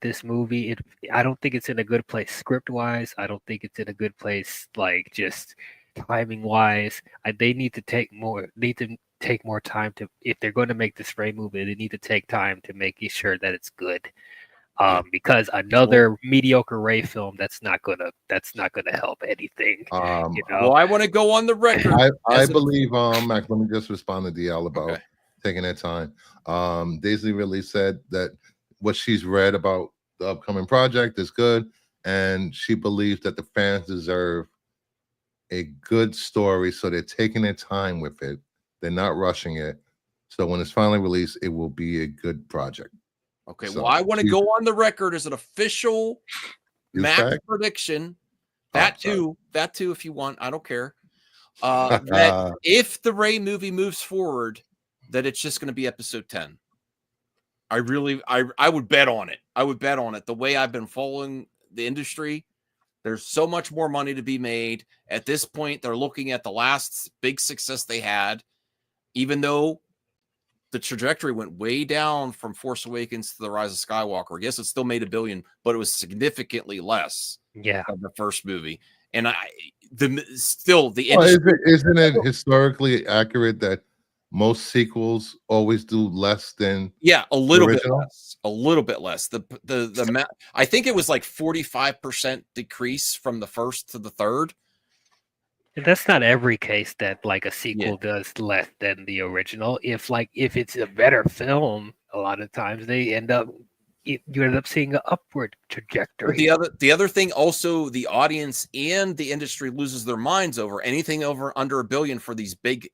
this movie, I don't think it's in a good place script wise. I don't think it's in a good place like just timing wise. They need to take more time to, if they're going to make this Rey movie, they need to take time to make sure that it's good. Because another mediocre Rey film, that's not gonna help anything. Well, I want to go on the record. I believe Mac, let me just respond to DL about taking their time. Daisy really said that what she's read about the upcoming project is good, and she believes that the fans deserve a good story, so they're taking their time with it. They're not rushing it. So when it's finally released, it will be a good project. Okay, so, well, I want to go on the record as an official max prediction. That too, if you want, I don't care. That if the Rey movie moves forward, that it's just going to be episode 10. I would bet on it. I would bet on it. The way I've been following the industry, there's so much more money to be made. At this point, they're looking at the last big success they had, even though the trajectory went way down from Force Awakens to The Rise of Skywalker. Yes, it still made $1 billion, but it was significantly less than the first movie. And isn't it historically accurate that most sequels always do less than a little bit less. The I think it was like 45% decrease from the first to the third. That's not every case that like a sequel does less than the original. If it's a better film, a lot of times you end up seeing an upward trajectory. The other thing also, the audience and the industry loses their minds over anything under $1 billion for these big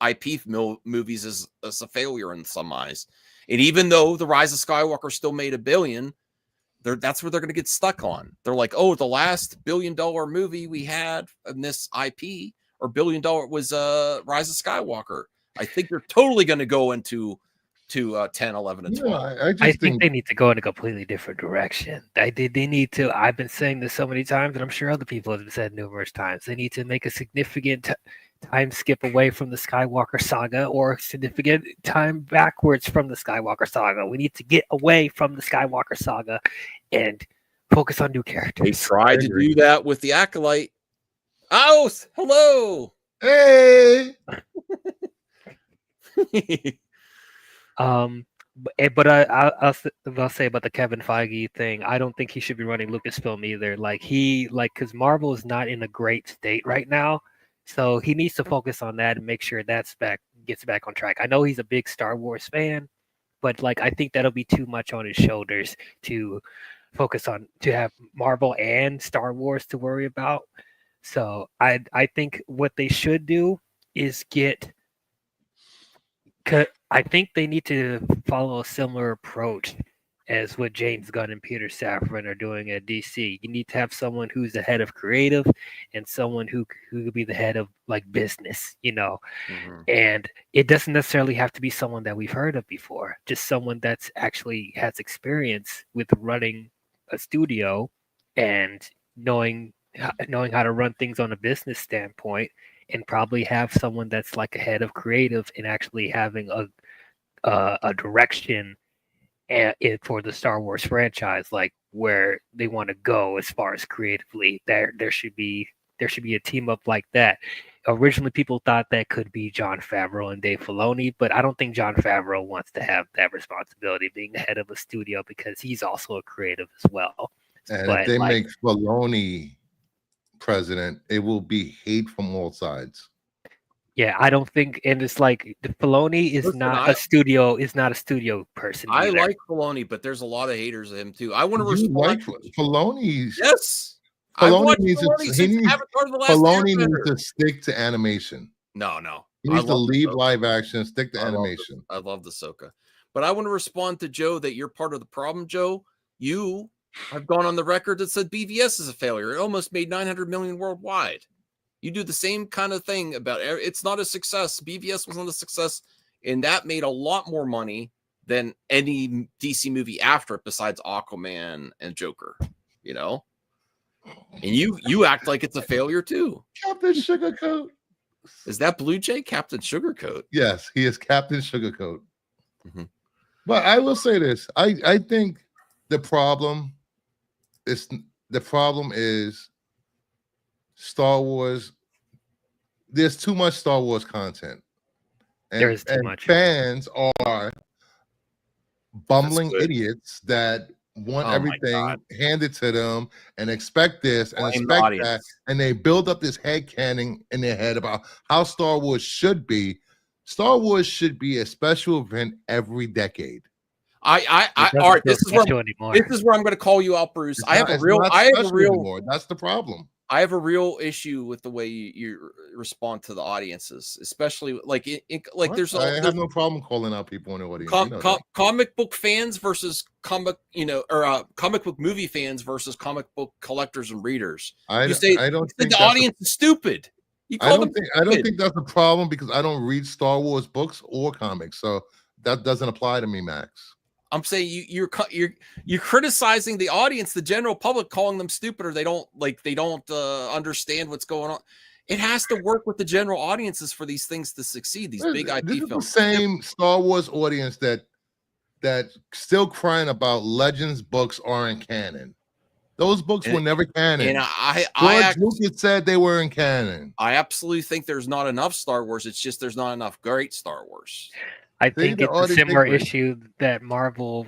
IP movies is a failure in some eyes. And even though The Rise of Skywalker still made $1 billion, that's where they're going to get stuck on. They're like, oh, the last $1 billion movie we had in this IP or $1 billion was Rise of Skywalker. I think they're totally going to go into 10, 11, and 12. I think they need to go in a completely different direction. They need to. I've been saying this so many times, and I'm sure other people have said numerous times. They need to make a significant time skip away from the Skywalker saga, or significant time backwards from the Skywalker saga. We need to get away from the Skywalker saga and focus on new characters. They tried to do that with the Acolyte. Oh, hello. Hey. But I'll say about the Kevin Feige thing. I don't think he should be running Lucasfilm either. Because Marvel is not in a great state right now, so he needs to focus on that and make sure gets back on track. I know he's a big Star Wars fan, but I think that'll be too much on his shoulders to focus on, to have Marvel and Star Wars to worry about. So I think what they should do is I think they need to follow a similar approach as what James Gunn and Peter Safran are doing at DC. You need to have someone who's the head of creative and someone who could be the head of business, And it doesn't necessarily have to be someone that we've heard of before, just someone that's actually has experience with running a studio and knowing how to run things on a business standpoint, and probably have someone that's like a head of creative and actually having a direction for the Star Wars franchise, like where they want to go as far as creatively. There should be a team up like that. Originally, people thought that could be Jon Favreau and Dave Filoni, but I don't think Jon Favreau wants to have that responsibility of being the head of a studio, because he's also a creative as well. And if they make Filoni president, it will be hate from all sides. Yeah, I don't think, and it's Filoni is not a studio person. I either. like Filoni, but there's a lot of haters of him too. I want to respond. Filoni's yes. Filoni needs to stick to animation. No. He needs to leave live action, stick to animation. I love the Ahsoka. But I want to respond to Joe that you're part of the problem, Joe. You have gone on the record that said BVS is a failure. It almost made 900 million worldwide. You do the same kind of thing about it's not a success. BVS was not a success, and that made a lot more money than any DC movie after it, besides Aquaman and Joker. And you act like it's a failure too. Captain Sugarcoat. Is that Blue Jay Captain Sugarcoat? Yes, he is Captain Sugarcoat. Mm-hmm. But I will say this: I think the problem is Star Wars. There's too much Star Wars content. There is too much. Fans are bumbling idiots that want everything handed to them and expect this and expect that. And they build up this headcanon in their head about how Star Wars should be. Star Wars should be a special event every decade. All right. This is where I'm going to call you out, Bruce. That's the problem. I have a real issue with the way you respond to the audiences, especially I have no problem calling out people in the audience. Comic book fans versus comic book movie fans versus comic book collectors and readers. I don't think the audience is stupid. I don't think that's a problem, because I don't read Star Wars books or comics, so that doesn't apply to me, Max. I'm saying you're criticizing the audience, the general public, calling them stupid, or they don't understand what's going on. It has to work with the general audiences for these things to succeed. These big IP films. The same Star Wars audience that still crying about Legends books aren't canon. Those books were never canon. And George Lucas said they were in canon. I absolutely think there's not enough Star Wars. It's just there's not enough great Star Wars. I think it's a similar issue that Marvel,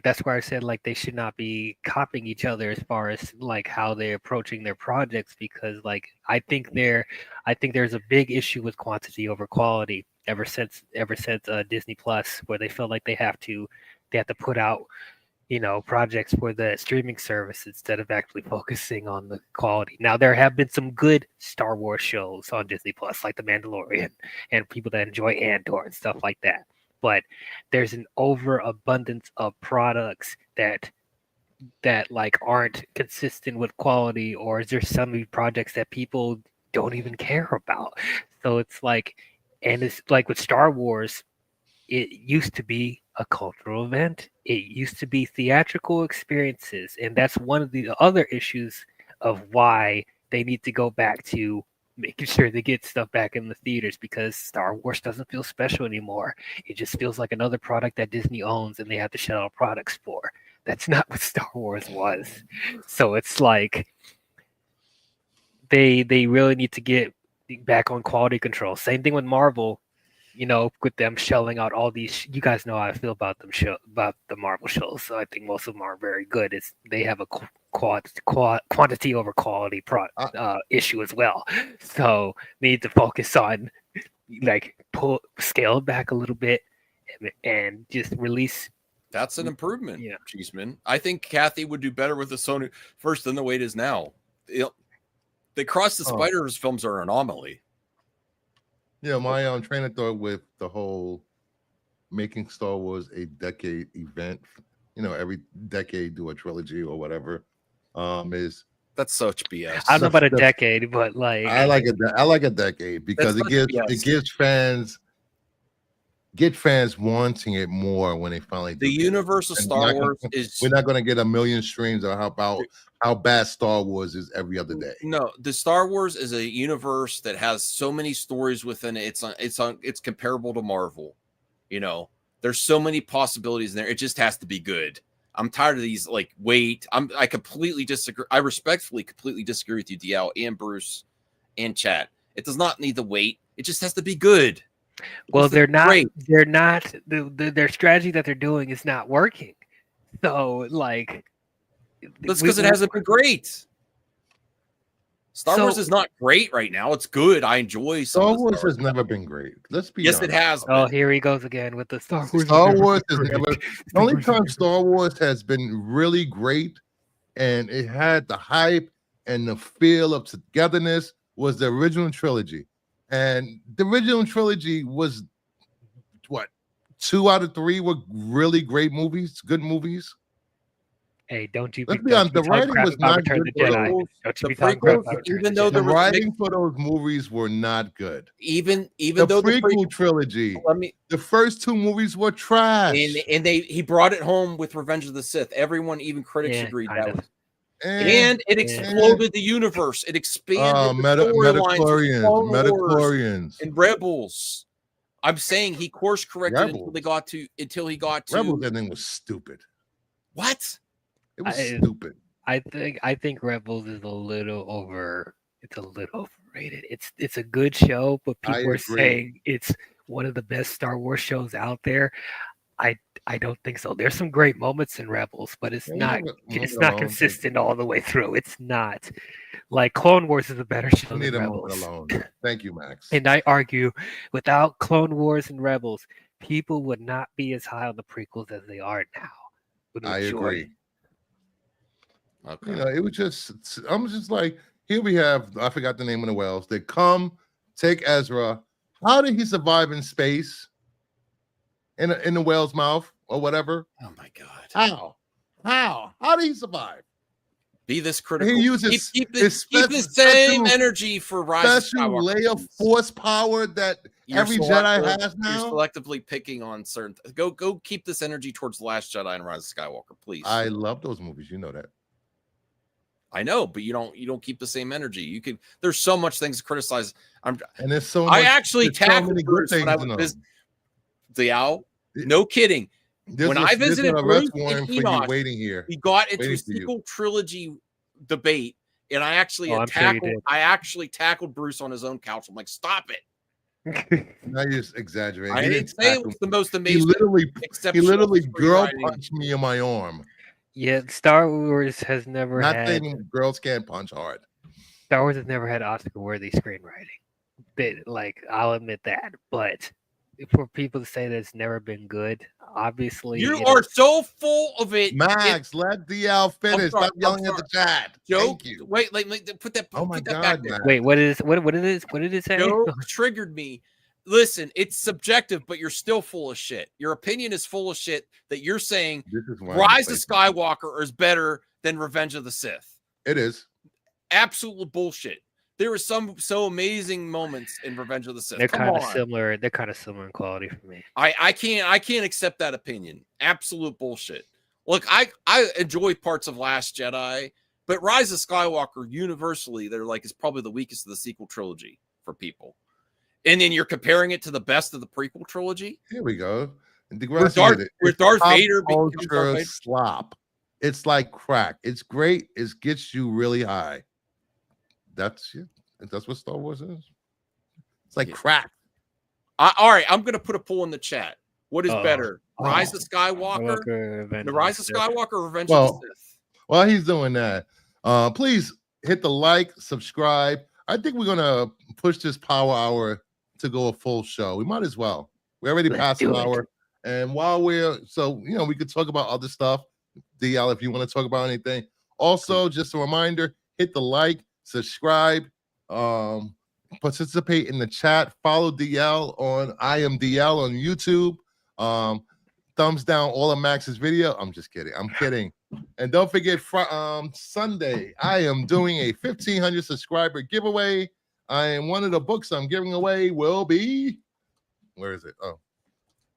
that's where I said they should not be copying each other as far as how they're approaching their projects, because I think there's a big issue with quantity over quality ever since Disney Plus, where they feel like they have to put out projects for the streaming service instead of actually focusing on the quality. Now, there have been some good Star Wars shows on Disney Plus, like The Mandalorian, and people that enjoy Andor and stuff like that. But there's an overabundance of products that aren't consistent with quality, or is there some projects that people don't even care about? So it's And it's like with Star Wars, it used to be a cultural event. It used to be theatrical experiences. And that's one of the other issues of why they need to go back to making sure they get stuff back in the theaters, because Star Wars doesn't feel special anymore. It just feels like another product that Disney owns and they have to shell out products for. That's not what Star Wars was. So it's like they really need to get back on quality control. Same thing with Marvel. With them shelling out all these, you guys know how I feel about them about the Marvel shows. So I think most of them are very good. They have a quantity over quality issue as well. So they need to focus on scale back a little bit and just release. That's an improvement. Yeah, Cheeseman. I think Kathy would do better with the Sony first than the way it is now. The Cross the Spider-Verse films are an anomaly. Yeah, my train of thought with the whole making Star Wars a decade event, every decade do a trilogy or whatever, is that's such BS. I don't know about a decade, but I like a decade because it gives fans wanting it more when they finally the universe of Star Wars is. We're not going to get a million streams or how bad Star Wars is every other day. No, the Star Wars is a universe that has so many stories within it. It's comparable to Marvel. There's so many possibilities in there. It just has to be good. I'm tired of these I completely disagree. I respectfully completely disagree with you, DL and Bruce and Chat. It does not need the wait. It just has to be good. Well, they're not. Great. They're not. Their strategy that they're doing is not working. So that's because it hasn't been great. Star Wars is not great right now. It's good. I enjoy Star Wars has never been great. Let's be honest. Yes, it has. Oh, here he goes again with the Star Wars. Star Wars has never. The only time Star Wars has been really great, and it had the hype and the feel of togetherness, was the original trilogy. And the original trilogy was what? 2 out of 3 were really great movies, good movies. Hey, don't you? Let's be honest. The writing was not good. Even though the writing for those movies were not good. Even though the prequel trilogy, the first 2 movies were trash. And he brought it home with Revenge of the Sith. Everyone, even critics, agreed that was. And it exploded the universe. It expanded Metachlorians and Rebels. I'm saying he course corrected until he got to Rebels. Ending was stupid. What? It was stupid. I think Rebels is a little It's a little overrated. It's a good show, but people are saying it's one of the best Star Wars shows out there. I don't think so. There's some great moments in Rebels, but it's not consistent all the way through. It's not. Like Clone Wars is a better show than Rebels. Alone. Thank you, Max. And I argue, without Clone Wars and Rebels, people would not be as high on the prequels as they are now. I agree. Okay. It was just. I'm just like, here we have. I forgot the name of the whales. They come, take Ezra. How did he survive in space? In the whale's mouth or whatever. Oh my God! How did he survive? Be this critical. He uses keep the same energy for Rise of Skywalker. Layer of force power that every Jedi has now. You're selectively picking on certain. Go keep this energy towards the Last Jedi and Rise of Skywalker, please. I love those movies. You know that. I know, but you don't keep the same energy. You can. There's so much things to criticize. And there's so. I actually tackled Bruce when I was no kidding. When I visited Bruce in Enoch, we got into a sequel trilogy debate, and I actually tackled Bruce on his own couch. I'm like, stop it. Now you're just exaggerating. I didn't say it was the most amazing. He literally girl punched me in my arm. Yeah, Star Wars has never had. Saying girls can't punch hard. Star Wars has never had Oscar-worthy screenwriting. I'll admit that, but for people to say that it's never been good, obviously you are so full of it. Max, let DL finish. Stop yelling at the chat. Joke. Wait, put that. Oh my put that God, back there. Max. Wait, what did it say? Joke triggered me. Listen, it's subjective, but you're still full of shit. Your opinion is full of shit that you're saying Rise of Skywalker is better than Revenge of the Sith. It is. Absolute bullshit. There were some so amazing moments in Revenge of the Sith. They're Come kind of on. similar. They're kind of similar in quality for me. I can't accept that opinion. Absolute bullshit. Look, I enjoy parts of Last Jedi, but Rise of Skywalker universally they're like is probably the weakest of the sequel trilogy for people. And then you're comparing it to the best of the prequel trilogy. Here we go. Where Darth Vader becomes Darth Vader. Slop. It's like crack. It's great. It gets you really high. That's it. That's what Star Wars is. It's like crack. All right, I'm gonna put a poll in the chat. What is better, Rise of Skywalker, the Rise of Skywalker, or Revenge of the Sith? While he's doing that, please hit the like, subscribe. I think we're gonna push this Power Hour to go a full show. We might as well. We already passed an hour, and while we're we could talk about other stuff. DL, if you want to talk about anything. Also, just a reminder: hit the like, subscribe, participate in the chat. Follow DL on I am DL on YouTube. Thumbs down all of Max's video. I'm just kidding. I'm kidding. And don't forget, Sunday, I am doing a 1,500 subscriber giveaway. One of the books I'm giving away will be, where is it? Oh,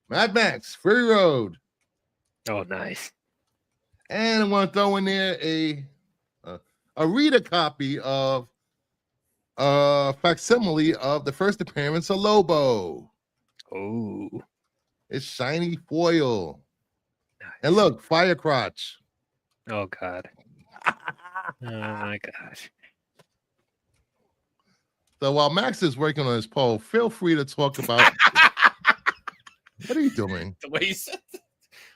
Mad Max Fury Road. Oh, nice. And I want to throw in there a reader copy of facsimile of the first appearance of Lobo. Oh, it's shiny foil. Nice. And look, fire crotch. Oh God. Oh my gosh. So while Max is working on his poll, feel free to talk about what are you doing? The way you said it.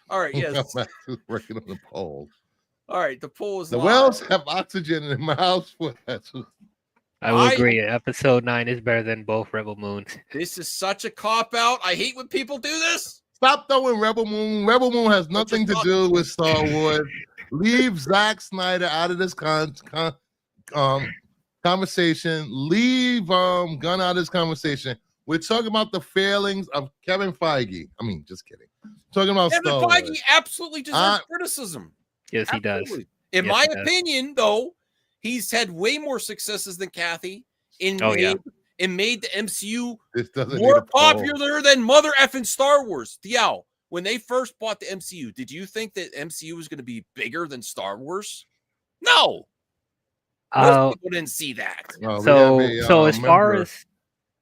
All right, yes. Max is working on the poll. All right, the poll is the live. whales have oxygen in their mouths. I will agree. Episode 9 is better than both Rebel Moons. This is such a cop-out. I hate when people do this. Stop throwing Rebel Moon. Rebel Moon has nothing to do with Star Wars. Leave Zack Snyder out of this conversation. Leave Gunn out of this conversation. We're talking about the failings of Kevin Feige. I mean, just kidding. Talking about Kevin Star Feige Wars. Absolutely deserves criticism. Yes, he does. In my opinion, though, he's had way more successes than Kathy and made the MCU more popular than mother effing Star Wars. Diao, when they first bought the MCU, did you think that MCU was going to be bigger than Star Wars? No. Most people didn't see that. So as far as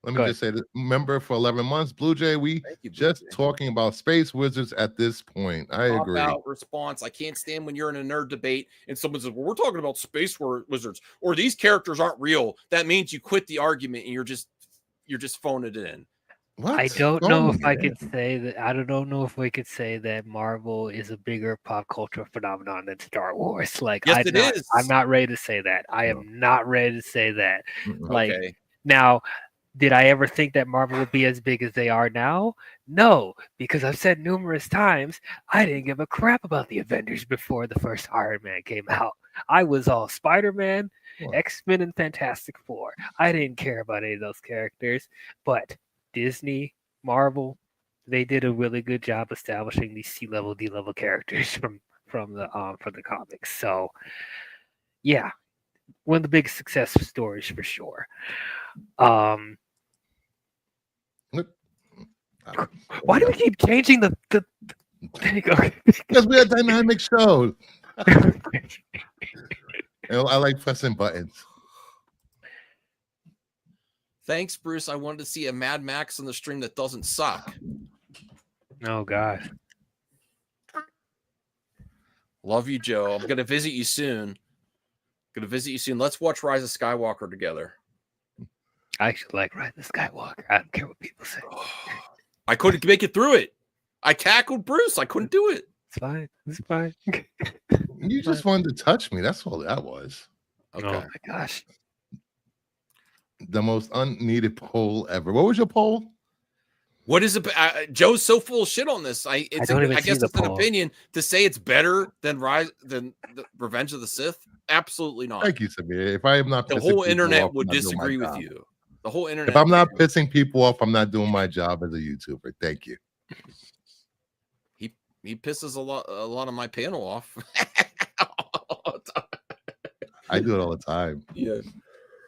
let me just say this. Member for 11 months, Blue Jay. We just talking about Space Wizards at this point. I agree. Response. I can't stand when you're in a nerd debate and someone says, well, we're talking about Space Wizards or these characters aren't real. That means you quit the argument and you're just phoning it in. What? I don't know if I could say that. I don't know if we could say that Marvel is a bigger pop culture phenomenon than Star Wars. Like, yes, it is. I'm not ready to say that. I am not ready to say that. Like, okay. Now, did I ever think that Marvel would be as big as they are now? No, because I've said numerous times, I didn't give a crap about the Avengers before the first Iron Man came out. I was all Spider-Man, X-Men, and Fantastic Four. I didn't care about any of those characters, but Disney, Marvel, they did a really good job establishing these C-level, D-level characters from the comics. So, yeah, one of the big success stories for sure. Why do we keep changing the there you go. Because we're a dynamic show. I like pressing buttons. Thanks, Bruce. I wanted to see a Mad Max on the stream that doesn't suck. Oh God. Love you, Joe. I'm gonna visit you soon. Let's watch Rise of Skywalker together. I actually like Rise of Skywalker. I don't care what people say. I couldn't make it through it. I tackled Bruce. I couldn't do it. It's fine. It's fine. You just wanted to touch me. That's all that was. Okay. Oh my gosh. The most unneeded poll ever. What was your poll? What is it? Joe's so full of shit on this. I guess it's an opinion to say it's better than Revenge of the Sith. Absolutely not. Thank you, Samir. If I am not, the whole internet would disagree with you. The whole internet. If I'm not pissing people off, I'm not doing my job as a YouTuber. Thank you. He pisses a lot of my panel off. I do it all the time. Yeah.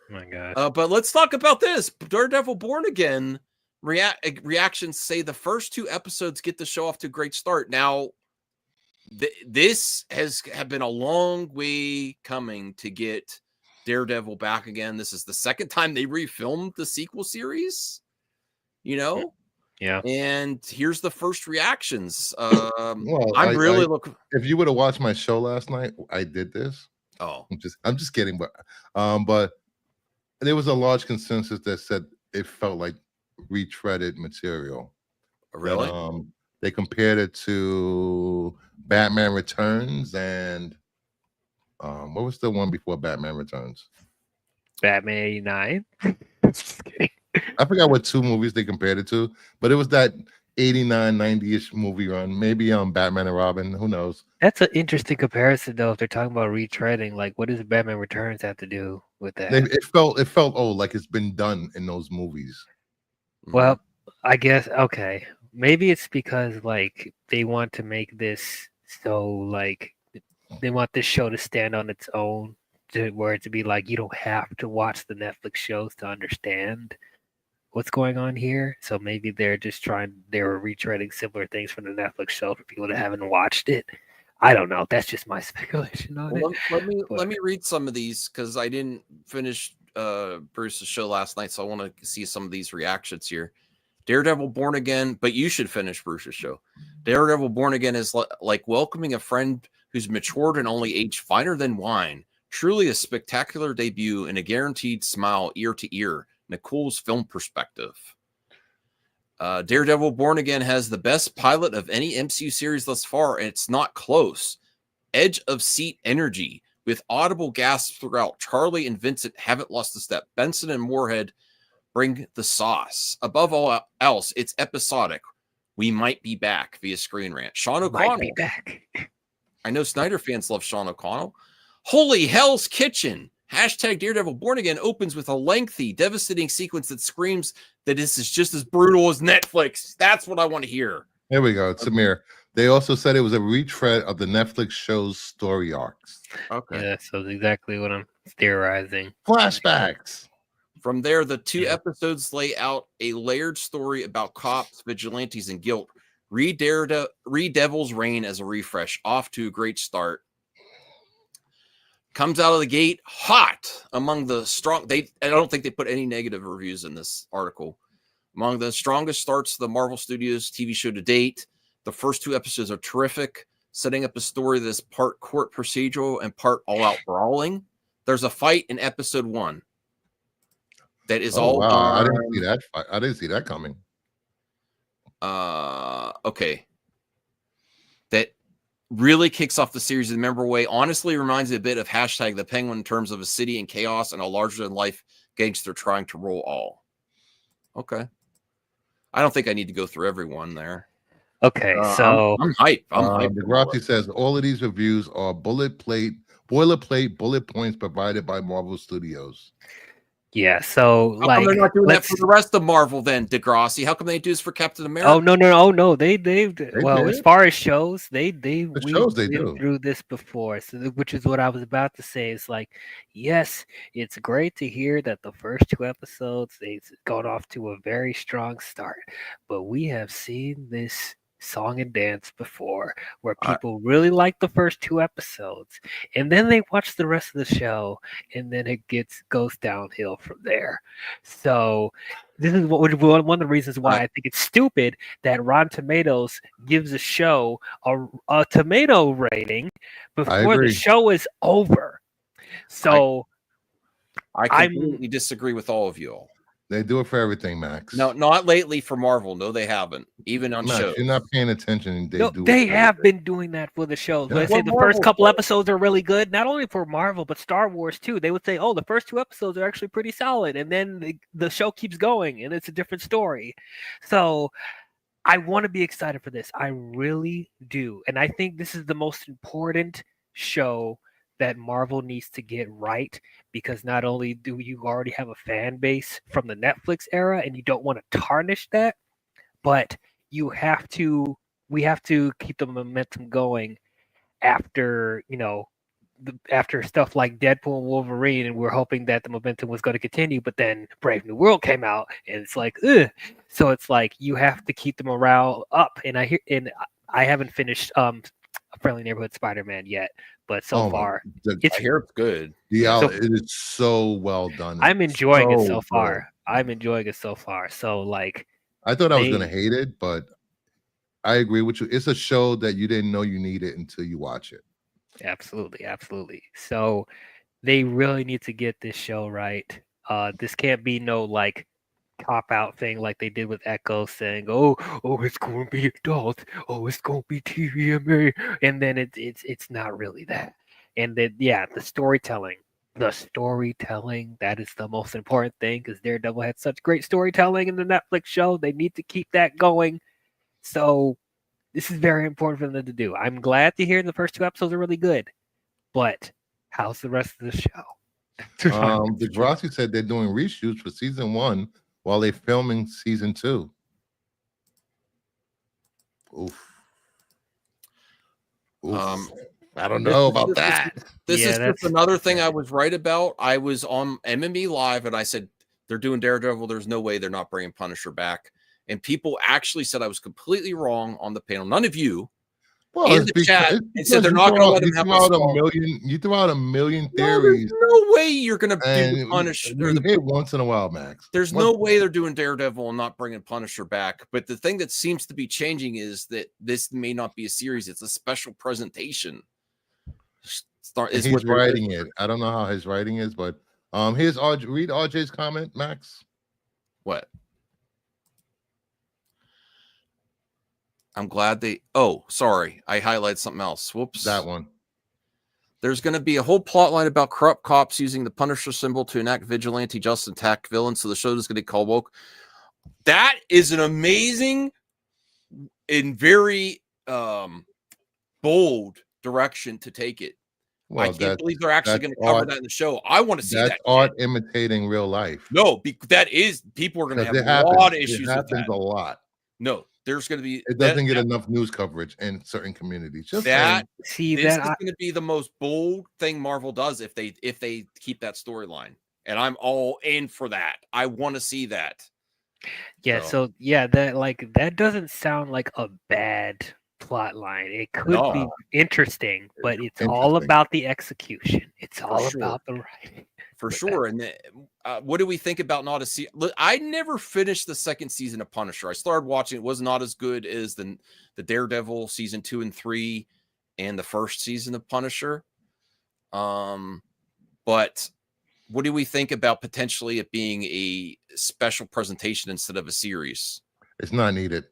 Oh my God. But let's talk about this. Daredevil Born Again reactions say the first 2 episodes get the show off to a great start. Now, this have been a long way coming to get Daredevil back again. This is the second time they refilmed the sequel series, you know? Yeah. And here's the first reactions. Well, I'm really looking. If you would have watched my show last night, I did this. Oh, I'm just kidding, but there was a large consensus that said it felt like retreaded material. really? That, they compared it to Batman Returns and what was the one before Batman Returns? Batman 89. Just kidding. I forgot what 2 movies they compared it to, but it was that 89, 90-ish movie run. Maybe Batman and Robin. Who knows? That's an interesting comparison, though. If they're talking about retreading, like, what does Batman Returns have to do with that? It felt old, like it's been done in those movies. Well, I guess okay. Maybe it's because like they want to make this so like they want this show to stand on its own, where it to be like you don't have to watch the Netflix shows to understand what's going on here. So maybe they're retreading similar things from the Netflix show for people that haven't watched it. I don't know. That's just my speculation on it. Let me read some of these because I didn't finish Bruce's show last night, so I want to see some of these reactions here. Daredevil Born Again, but you should finish Bruce's show. Daredevil Born Again is like welcoming a friend who's matured and only aged finer than wine. Truly a spectacular debut and a guaranteed smile ear to ear. Nicole's film perspective. Daredevil Born Again has the best pilot of any MCU series thus far, and it's not close. Edge of seat energy with audible gasps throughout. Charlie and Vincent haven't lost a step. Benson and Moorhead bring the sauce. Above all else, it's episodic. We might be back via Screen Rant. Sean O'Connell. Might be back. I know Snyder fans love Sean O'Connell. Holy Hell's Kitchen. Hashtag Daredevil Born Again opens with a lengthy, devastating sequence that screams that this is just as brutal as Netflix. That's what I want to hear. There we go. Samir. They also said it was a retread of the Netflix show's story arcs. Okay. Yeah, so that's exactly what I'm theorizing. Flashbacks. From there, the 2 episodes lay out a layered story about cops, vigilantes, and guilt. Read Devil's Reign as a refresh. Off to a great start. Comes out of the gate hot among the strong. I don't think they put any negative reviews in this article. Among the strongest starts of the Marvel Studios TV show to date. The first 2 episodes are terrific, setting up a story that's part court procedural and part all-out brawling. There's a fight in episode 1. That is all. Wow. I didn't see that. I didn't see that coming. Okay. That really kicks off the series in a memorable way. Honestly, reminds me a bit of hashtag the Penguin in terms of a city in chaos and a larger than life gangster trying to rule all. Okay. I don't think I need to go through everyone there. Okay, so I'm hyped. I'm hyped. Degrassi says all of these reviews are boilerplate bullet points provided by Marvel Studios. yeah, so How come they're not doing that for the rest of Marvel then, Degrassi? How come they do this for Captain America? Oh no. They well, as far as shows, we've been through this before. So which is what I was about to say. It's like, yes, it's great to hear that the first 2 episodes they've gone off to a very strong start. But we have seen this song and dance before where people really like the first 2 episodes and then they watch the rest of the show and then it goes downhill from there. So this is one of the reasons why I think it's stupid that Rotten Tomatoes gives a show a tomato rating before the show is over. So I completely disagree with all of you all. They do it for everything, Max. No, not lately for Marvel. No, they haven't. Even on shows. You're not paying attention. They have been doing that for the shows. Yeah. They say the first couple episodes are really good, not only for Marvel, but Star Wars too. They would say, oh, the first 2 episodes are actually pretty solid. And then the show keeps going and it's a different story. So I want to be excited for this. I really do. And I think this is the most important show that Marvel needs to get right, because not only do you already have a fan base from the Netflix era and you don't want to tarnish that, but we have to keep the momentum going after, after stuff like Deadpool and Wolverine, and we're hoping that the momentum was going to continue, but then Brave New World came out, and it's like, ugh. So it's like you have to keep the morale up. And I haven't finished A Friendly Neighborhood Spider-Man yet, but so far I hear it's good. It is so well done. I'm enjoying it so far. So like, I thought I was gonna hate it, but I agree with you. It's a show that you didn't know you needed until you watch it. Absolutely. So they really need to get this show right. This can't be no like cop out thing like they did with Echo, saying, "Oh, it's going to be adult. Oh, it's going to be TVMA," and then it's not really that. And then the storytelling. That is the most important thing, because Daredevil had such great storytelling in the Netflix show. They need to keep that going. So this is very important for them to do. I'm glad to hear the first 2 episodes are really good, but how's the rest of the show? Degrassi said they're doing reshoots for season 1 while they're filming season 2. Oof. I don't know about that. This is just another thing I was right about. I was on MME Live and I said, they're doing Daredevil. There's no way they're not bringing Punisher back. And people actually said I was completely wrong on the panel. None of you in the chat and said they're not going to let him have you threw out a million theories. There's no way you're going to do Punisher. You hit once in a while, Max. There's no way they're doing Daredevil and not bringing Punisher back. But the thing that seems to be changing is that this may not be a series. It's a special presentation. He's writing it. I don't know how his writing is, but here's read RJ's comment, Max. What? I'm glad they. Oh, sorry, I highlighted something else. Whoops. That one. There's going to be a whole plot line about corrupt cops using the Punisher symbol to enact vigilante justice and attack villains. So the show is going to be called Woke. That is an amazing and very bold direction to take it. Well, I can't believe they're actually going to cover that in the show. I want to see that. That's art imitating real life. No, that is, people are going to have a lot of issues with that. It happens a lot. No, there's going to be. It doesn't get enough news coverage in certain communities. Just this is going to be the most bold thing Marvel does if they keep that storyline, and I'm all in for that. I want to see that. Yeah. So that doesn't sound like a bad plot line. It could be interesting, but it's all about the execution. It's all about the writing. For sure. And what do we think about not a season? I never finished the second season of Punisher. I started watching. It was not as good as the Daredevil season 2 and 3 and the first season of Punisher. But what do we think about potentially it being a special presentation instead of a series? It's not needed.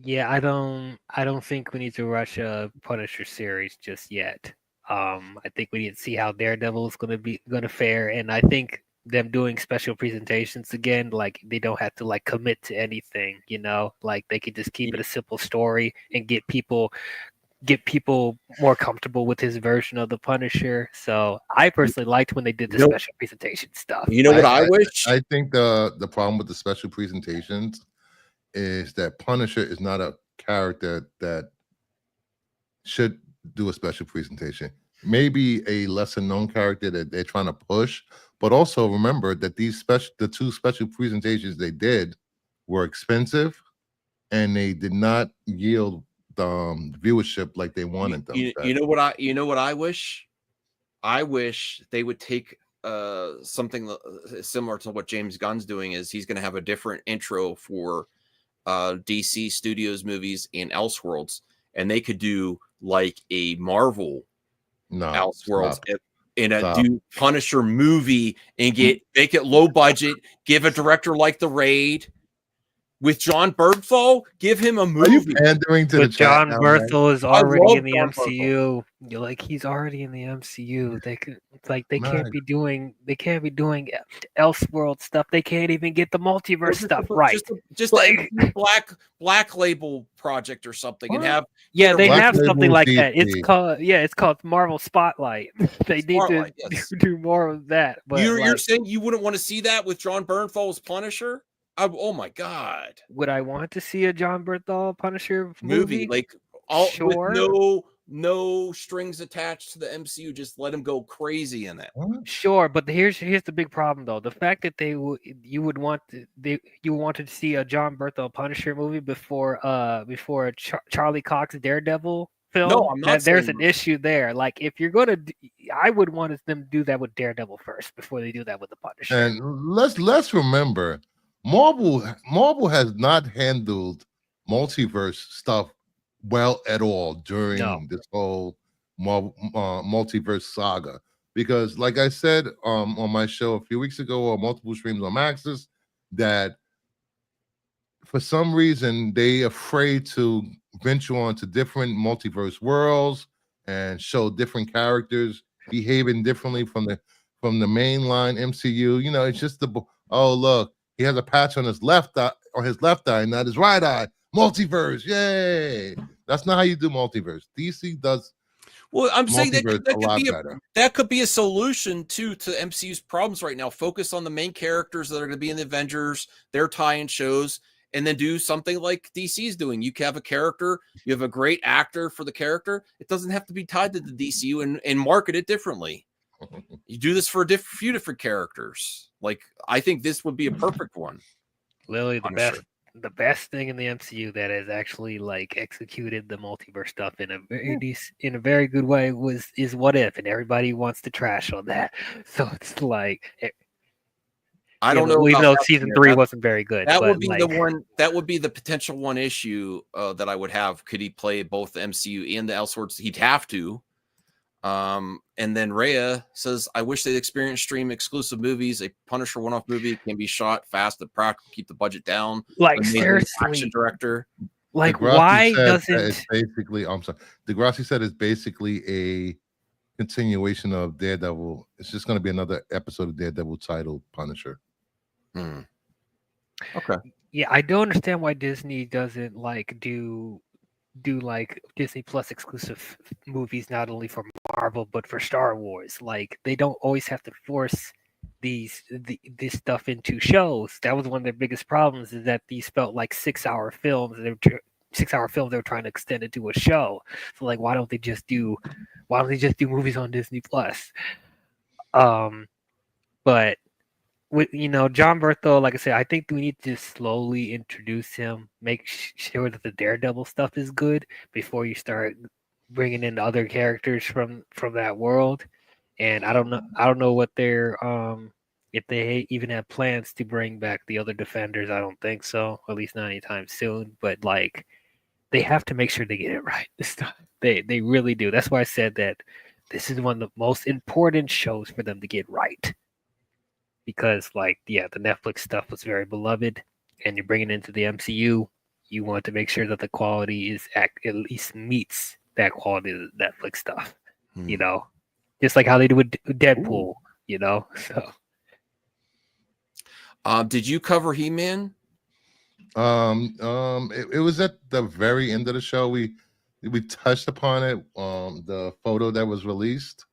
Yeah, I don't think we need to rush a Punisher series just yet. I think we need to see how Daredevil is going to fare, and I think them doing special presentations again, like they don't have to like commit to anything, like they could just keep it a simple story and get people more comfortable with his version of the Punisher. So I personally liked when they did the special presentation stuff. You know what I wish? I think the problem with the special presentations is that Punisher is not a character that should do a special presentation. Maybe a lesser known character that they're trying to push, but also remember that the 2 special presentations they did were expensive and they did not yield viewership like they wanted them. You know what I wish? I wish they would take something similar to what James Gunn's doing. Is he's going to have a different intro for DC Studios movies and Elseworlds, and they could do like a Marvel Elseworlds in a do Punisher movie and make it low budget, give a director like The Raid with John Bernthal, give him a movie. Are you pandering to the John Bernthal is already in the John MCU. You're like, he's already in the MCU. They can't be doing Elseworld stuff. They can't even get the multiverse stuff right. Just like black label project or something, and have they have something like that. It's called Marvel Spotlight. They need to do more of that. But you're saying you wouldn't want to see that with John Bernthal as Punisher? Oh my God! Would I want to see a John Bernthal Punisher movie? Like with no strings attached to the MCU. Just let him go crazy in it. Sure, but here's the big problem though. The fact that you wanted to see a John Berthold Punisher movie before a Charlie Cox Daredevil film. No, I'm not. There's an issue there. Like if you're gonna, I would want them to do that with Daredevil first before they do that with the Punisher. And let's remember, Marvel has not handled multiverse stuff well at all during this whole multiverse saga. Because, like I said on my show a few weeks ago, or multiple streams on Maxis, that for some reason they afraid to venture onto different multiverse worlds and show different characters behaving differently from the mainline MCU. You know, it's just oh look, he has a patch on his left eye, not his right eye. Multiverse, yay! That's not how you do multiverse. DC does. Well, I'm saying that could be a solution to MCU's problems right now. Focus on the main characters that are going to be in the Avengers, their tie-in shows, and then do something like DC's doing. You can have a character, you have a great actor for the character. It doesn't have to be tied to the DCU and market it differently. You do this for few different characters. Like, I think this would be a perfect one. Literally the best thing in the MCU that has actually like executed the multiverse stuff in a very good way is What If, and everybody wants to trash on that. So it's like I don't know. Even though season 3 wasn't very good, that would be the one. That would be the potential one issue that I would have. Could he play both the MCU and the Elseworlds? He'd have to. And then Rhea says, I wish they'd experience stream exclusive movies. A Punisher one-off movie can be shot fast and practical, keep the budget down. Like, seriously, action director. Like, Degrassi why doesn't it's basically? I'm sorry. Degrassi said it's basically a continuation of Daredevil. It's just going to be another episode of Daredevil titled Punisher. Okay. Yeah, I don't understand why Disney doesn't like do like Disney Plus exclusive movies, not only for Marvel but for Star Wars. Like, they don't always have to force this stuff into shows. That was one of their biggest problems, is that these felt like 6-hour films. They were trying to extend it to a show. So like, why don't they just do movies on Disney Plus? But with John Berthold, like I said, I think we need to slowly introduce him, make sure that the Daredevil stuff is good before you start bringing in other characters from that world. And I don't know what their if they even have plans to bring back the other Defenders. I don't think so, at least not anytime soon. But like, they have to make sure they get it right this time. They really do. That's why I said that this is one of the most important shows for them to get right. Because, like, yeah, the Netflix stuff was very beloved, and you're bringing it into the MCU, you want to make sure that the quality is at least meets that quality of the Netflix stuff, just like how they do with Deadpool, So, did you cover He-Man? It was at the very end of the show. We touched upon it. The photo that was released.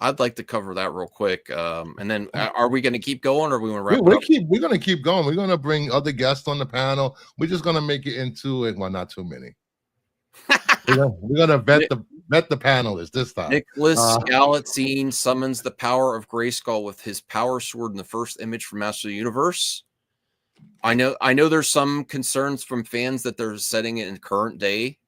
I'd like to cover that real quick. And then are we going to keep going, or we want to wrap it up? We're going to keep going. We're going to bring other guests on the panel. We're just going to make it into it. Well, not too many. we're going to vet the panelists this time. Nicholas Galatzine summons the power of Grayskull with his power sword in the first image from Master of the Universe. I know there's some concerns from fans that they're setting it in current day.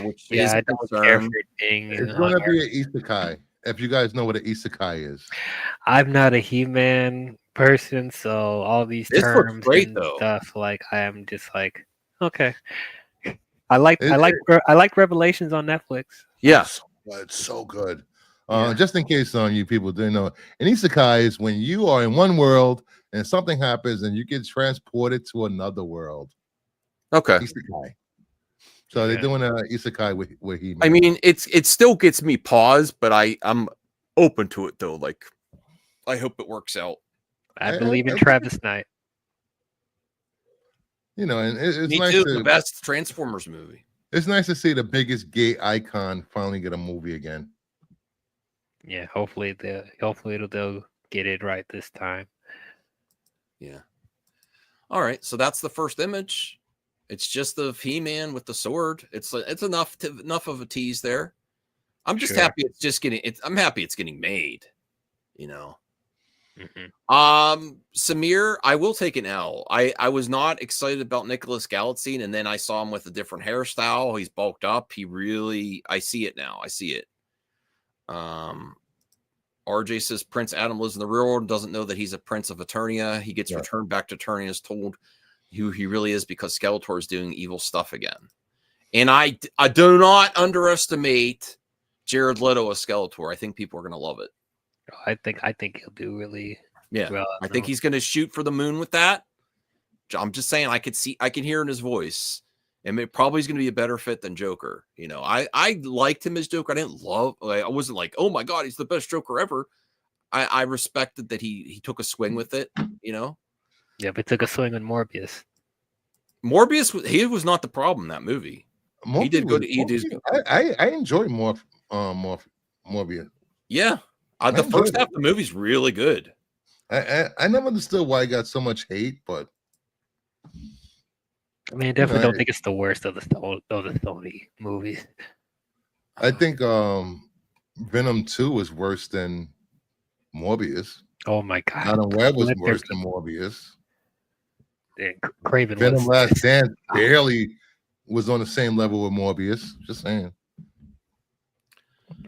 Which is a concern. It's going to be an isekai. If you guys know what an isekai is. I'm not a He-Man person, so all these terms and stuff, like, I am just like, okay. I like Revelations on Netflix. Yes, it's so good. Just in case you people didn't know, an isekai is when you are in one world and something happens and you get transported to another world. Okay. Isekai. So they're doing an isekai with He-Man. I mean, it still gets me paused, but I'm open to it though. Like, I hope it works out. I believe in Travis Knight. And it's me nice too. The best Transformers movie. It's nice to see the biggest gay icon finally get a movie again. Yeah, hopefully they'll get it right this time. Yeah. All right, so that's the first image. It's just the He-Man with the sword. It's enough of a tease there. I'm just happy it's just getting. I'm happy it's getting made. You know. Samir, I will take an L. I was not excited about Nicholas Galitzine, and then I saw him with a different hairstyle. He's bulked up. I see it now. I see it. RJ says Prince Adam lives in the real world and doesn't know that he's a prince of Eternia. He gets returned back to Eternia and is told who he really is because Skeletor is doing evil stuff again. And I do not underestimate Jared Leto as Skeletor. I think people are going to love it. I think he'll do really well. I think he's going to shoot for the moon with that. I'm just saying, I can hear in his voice, and it probably is going to be a better fit than Joker. You know, I liked him as Joker. I wasn't like, oh my God, he's the best Joker ever. I respected that he took a swing with it, you know? Yeah, but took a swing on Morbius. He was not the problem in that movie. He did good. I enjoyed Morbius. Yeah. The first half of the movie's really good. I never understood why he got so much hate, but I mean, I definitely don't think it's the worst of the Sony movies. I think Venom 2 was worse than Morbius. Oh my God! Adam Webb was worse than Morbius. Craven Venom Last Dance barely was on the same level with Morbius. Just saying.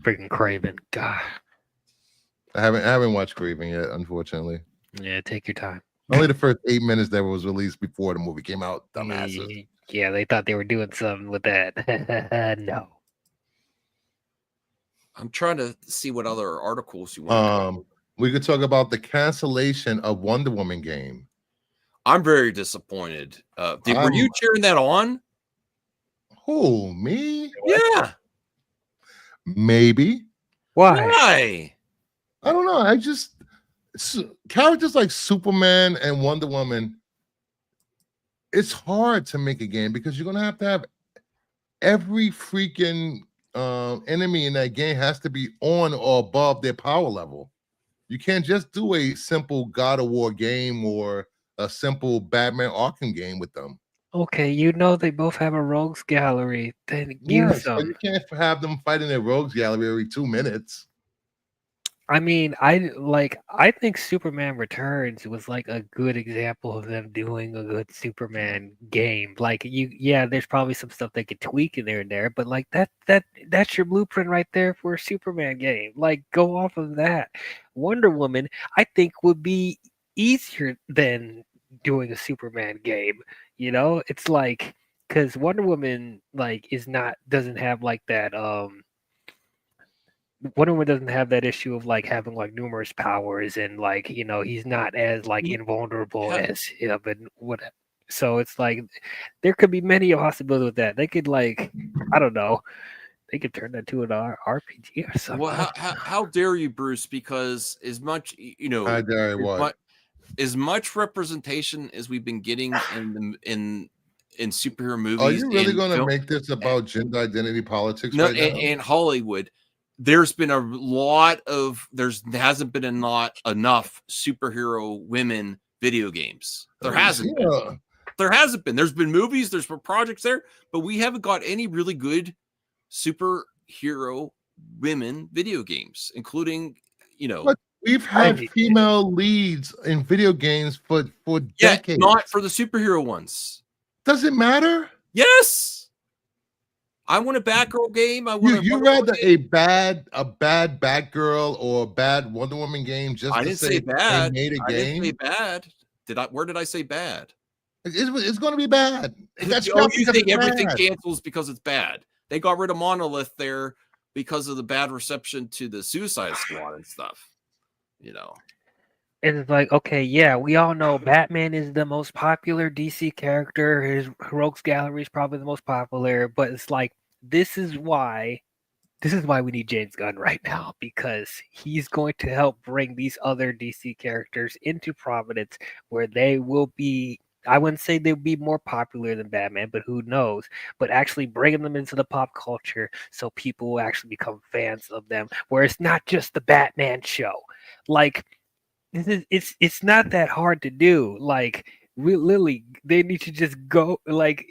Freaking Craven, God. I haven't watched Craven yet, unfortunately. Yeah, take your time. Only the first 8 minutes that was released before the movie came out. Dumbasses. Yeah, they thought they were doing something with that. No. I'm trying to see what other articles you want. We could talk about the cancellation of Wonder Woman game. I'm very disappointed. Were you cheering that on? Who, me? Yeah. Maybe. Why? I don't know. Characters like Superman and Wonder Woman, it's hard to make a game because you're going to have every freaking enemy in that game has to be on or above their power level. You can't just do a simple God of War game or a simple Batman Arkham game with them. Okay, they both have a rogues gallery. Then use them. But you can't have them fighting their rogues gallery every 2 minutes. I mean, I think Superman Returns was like a good example of them doing a good Superman game. Like there's probably some stuff they could tweak in there and there, but like that's your blueprint right there for a Superman game. Like go off of that. Wonder Woman, I think would be easier than doing a Superman game. You know, it's like because Wonder Woman doesn't have like that Wonder Woman doesn't have that issue of like having like numerous powers and like he's not as like invulnerable as but whatever. So it's like there could be many possibilities with that. They could I don't know, they could turn that to an RPG or something. Well, how dare you, Bruce? Because as much as much representation as we've been getting in superhero movies. Are you really going to make this about gender identity politics? No, right now? And Hollywood. There's been hasn't been not enough superhero women video games. There hasn't been. There hasn't been. There's been movies, there's been projects there, but we haven't got any really good superhero women video games, including, But we've had female leads in video games for decades. Not for the superhero ones. Does it matter? Yes. I want a Batgirl game. You rather a bad Batgirl or a bad Wonder Woman game just I to didn't say bad. They made a game? Didn't say bad. Where did I say bad? It's going to be bad. You think everything cancels because it's bad? They got rid of Monolith there because of the bad reception to the Suicide Squad and stuff. And it's like, okay, yeah, we all know Batman is the most popular DC character. His Rogues Gallery is probably the most popular, but it's like this is why we need James Gunn right now, because he's going to help bring these other DC characters into prominence where they will be. I wouldn't say they'll be more popular than Batman, but who knows? But actually bringing them into the pop culture so people will actually become fans of them, where it's not just the Batman show. Like, it's not that hard to do. Like, Literally, they need to just go. Like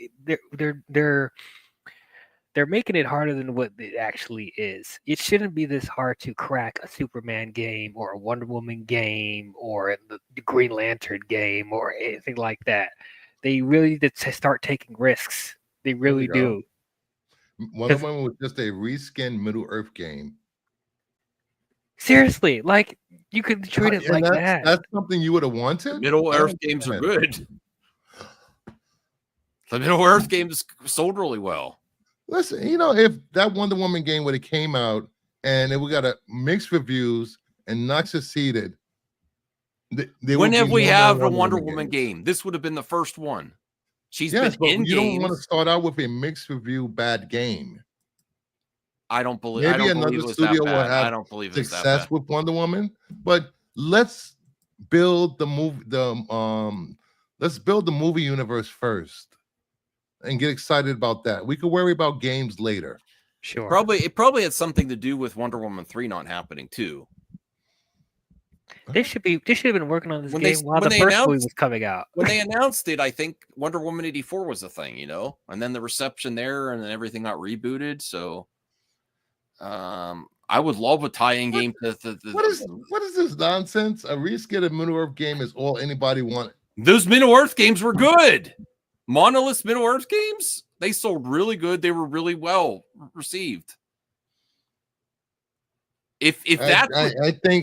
they're making it harder than what it actually is. It shouldn't be this hard to crack a Superman game or a Wonder Woman game or the Green Lantern game or anything like that. They really need to start taking risks. They really do. Wonder Woman was just a reskinned Middle Earth game. Seriously, like you could treat it like that. That's something you would have wanted. Middle Earth games are good. The Middle Earth games sold really well. Listen, if that Wonder Woman game would have came out and we got a mixed reviews and not succeeded, when have we had a Wonder Woman game? This would have been the first one. She's been in you games. Don't want to start out with a mixed review bad game. I don't believe. Maybe another studio will have I don't believe success with Wonder Woman, but let's build the movie. Let's build the movie universe first, and get excited about that. We could worry about games later. Sure. It probably had something to do with Wonder Woman 3 not happening too. They should have been working on this game while the first movie was coming out. When they announced it, I think Wonder Woman 84 was a thing, and then the reception there, and then everything got rebooted. So, I would love a tie-in game. What is this nonsense? A reskinned Middle Earth game is all anybody wanted. Those Middle Earth games were good. Monolith's Middle Earth games, they sold really good. They were really well received. I think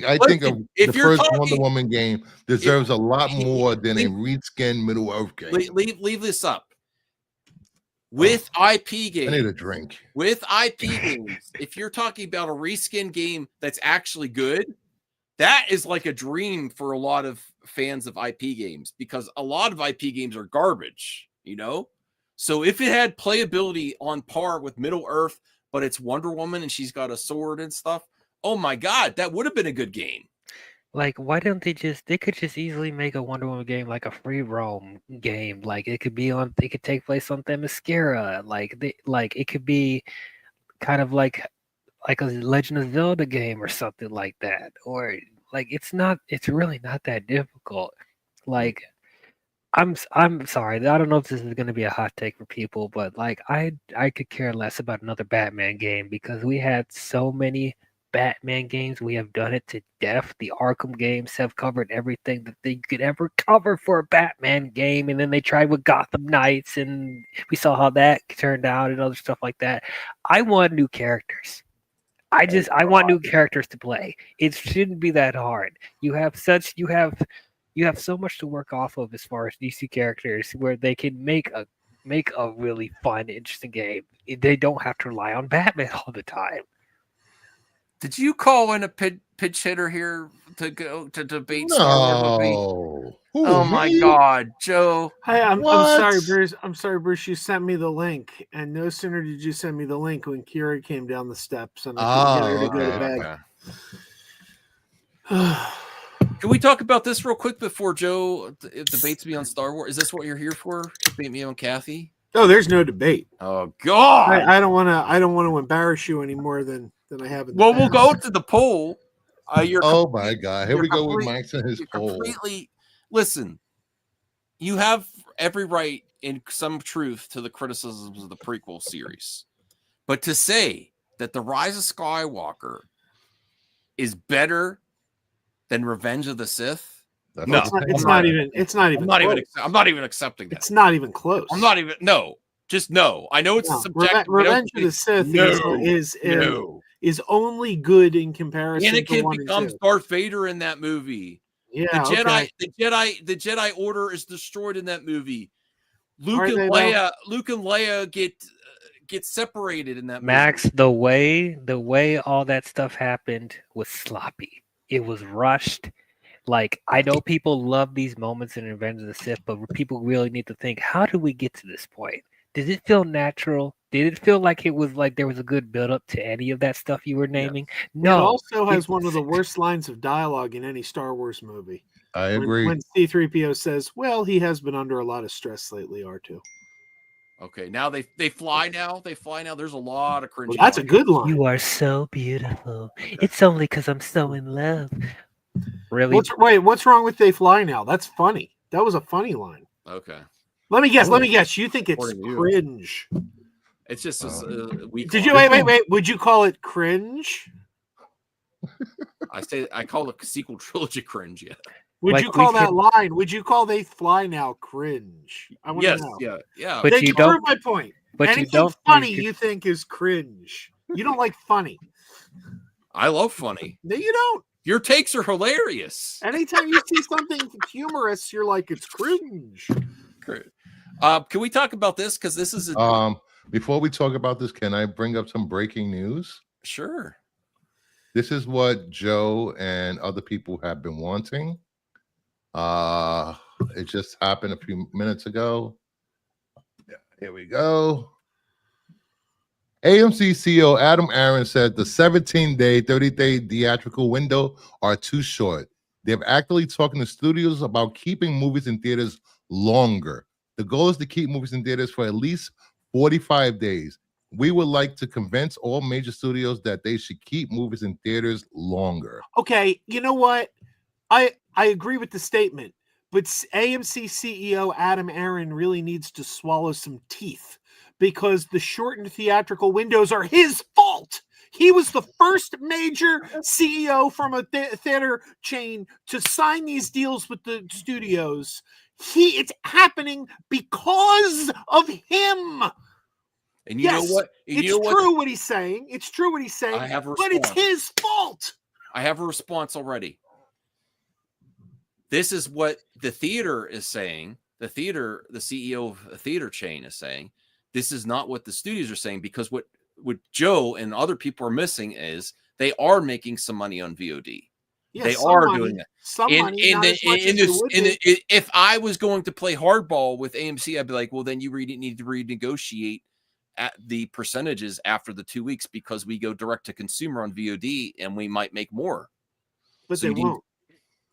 the first Wonder Woman game deserves a lot more than a reskinned Middle Earth game. Leave this up. With IP games, I need a drink. With IP games, if you're talking about a reskin game that's actually good, that is like a dream for a lot of fans of IP games, because a lot of IP games are garbage, So if it had playability on par with Middle Earth, but it's Wonder Woman and she's got a sword and stuff, oh my God, that would have been a good game. Like, why don't they could just easily make a Wonder Woman game like a free roam game. Like it could take place on Themyscira. Like it could be kind of like a Legend of Zelda game or something like that. Or like it's really not that difficult. Like I'm sorry. I don't know if this is going to be a hot take for people, but like I could care less about another Batman game, because we had so many Batman games. We have done it to death. The Arkham games have covered everything that they could ever cover for a Batman game, and then they tried with Gotham Knights, and we saw how that turned out and other stuff like that. I want new characters. I want new characters to play. It shouldn't be that hard. You have so much to work off of as far as DC characters, where they can make a really fun, interesting game. They don't have to rely on Batman all the time. Did you call in a pitch hitter here to go to debate? No. Oh my God, Joe! Hey, I'm sorry, Bruce. I'm sorry, Bruce. You sent me the link, and no sooner did you send me the link when Kira came down the steps, and I couldn't get her to go to bed. Can we talk about this real quick before Joe debates me on Star Wars? Is this what you're here for? Debate me on Kathy? Oh, there's no debate. Oh God! I don't want to embarrass you any more than I have. Well, we'll go to the poll. Oh my God! Here we go with Max and his poll. Listen, you have every right in some truth to the criticisms of the prequel series, but to say that The Rise of Skywalker is better than Revenge of the Sith, I'm not even accepting that. It's not even close. Just no. I know it's subjective. Revenge of the Sith is only good in comparison. Anakin becomes Darth Vader in that movie. Yeah, the Jedi Order is destroyed in that movie. Luke and Leia get separated in that movie. Max, the way all that stuff happened was sloppy. It was rushed. Like, I know people love these moments in Revenge of the Sith, but people really need to think, how did we get to this point? Did it feel natural? Did it feel like it was like there was a good build up to any of that stuff you were naming? Yeah. No. It also has one of the worst lines of dialogue in any Star Wars movie. I agree. When C-3PO says, well, he has been under a lot of stress lately, R2. Okay, now they fly now. They fly now. There's a lot of cringe. Well, that's a good line. You are so beautiful. It's only because I'm so in love. Really? What's wrong with they fly now? That's funny. That was a funny line. Okay. Let me guess. You think it's According to you. cringe? It's just weak. Did you wait? Would you call it cringe? I call the sequel trilogy cringe. Yeah. Would Like, you call we that could- line? Would you call They Fly Now cringe? I want to Yes. know. Yeah. But They you can prove don't. my point. But Anything you don't funny think you think is cringe. You don't like funny. I love funny. No, you don't. Your takes are hilarious. Anytime you see something humorous, you're like, it's cringe. Can we talk about this? Because this is before we talk about this, can I bring up some breaking news? Sure. This is what Joe and other people have been wanting. It just happened a few minutes ago. Here we go. AMC CEO Adam Aaron said the 17-day, 30-day theatrical window are too short. They're actively talking to studios about keeping movies in theaters longer. The goal is to keep movies in theaters for at least 45 days. We would like to convince all major studios that they should keep movies in theaters longer. Okay, you know what? I agree with the statement, but AMC CEO Adam Aaron really needs to swallow some teeth because the shortened theatrical windows are his fault. He was the first major CEO from a theater chain to sign these deals with the studios. It's happening because of him. And you know what? It's true what he's saying. It's true what he's saying. I have a but it's response. his fault. I have a response already. This is what the theater is saying. The CEO of a theater chain is saying. This is not what the studios are saying, because what Joe and other people are missing is they are making some money on VOD. Yeah, they are doing it. Some money, not as much as they would be. If I was going to play hardball with AMC, I'd be like, well, then you need to renegotiate at the percentages after the 2 weeks, because we go direct to consumer on VOD and we might make more. But So they won't.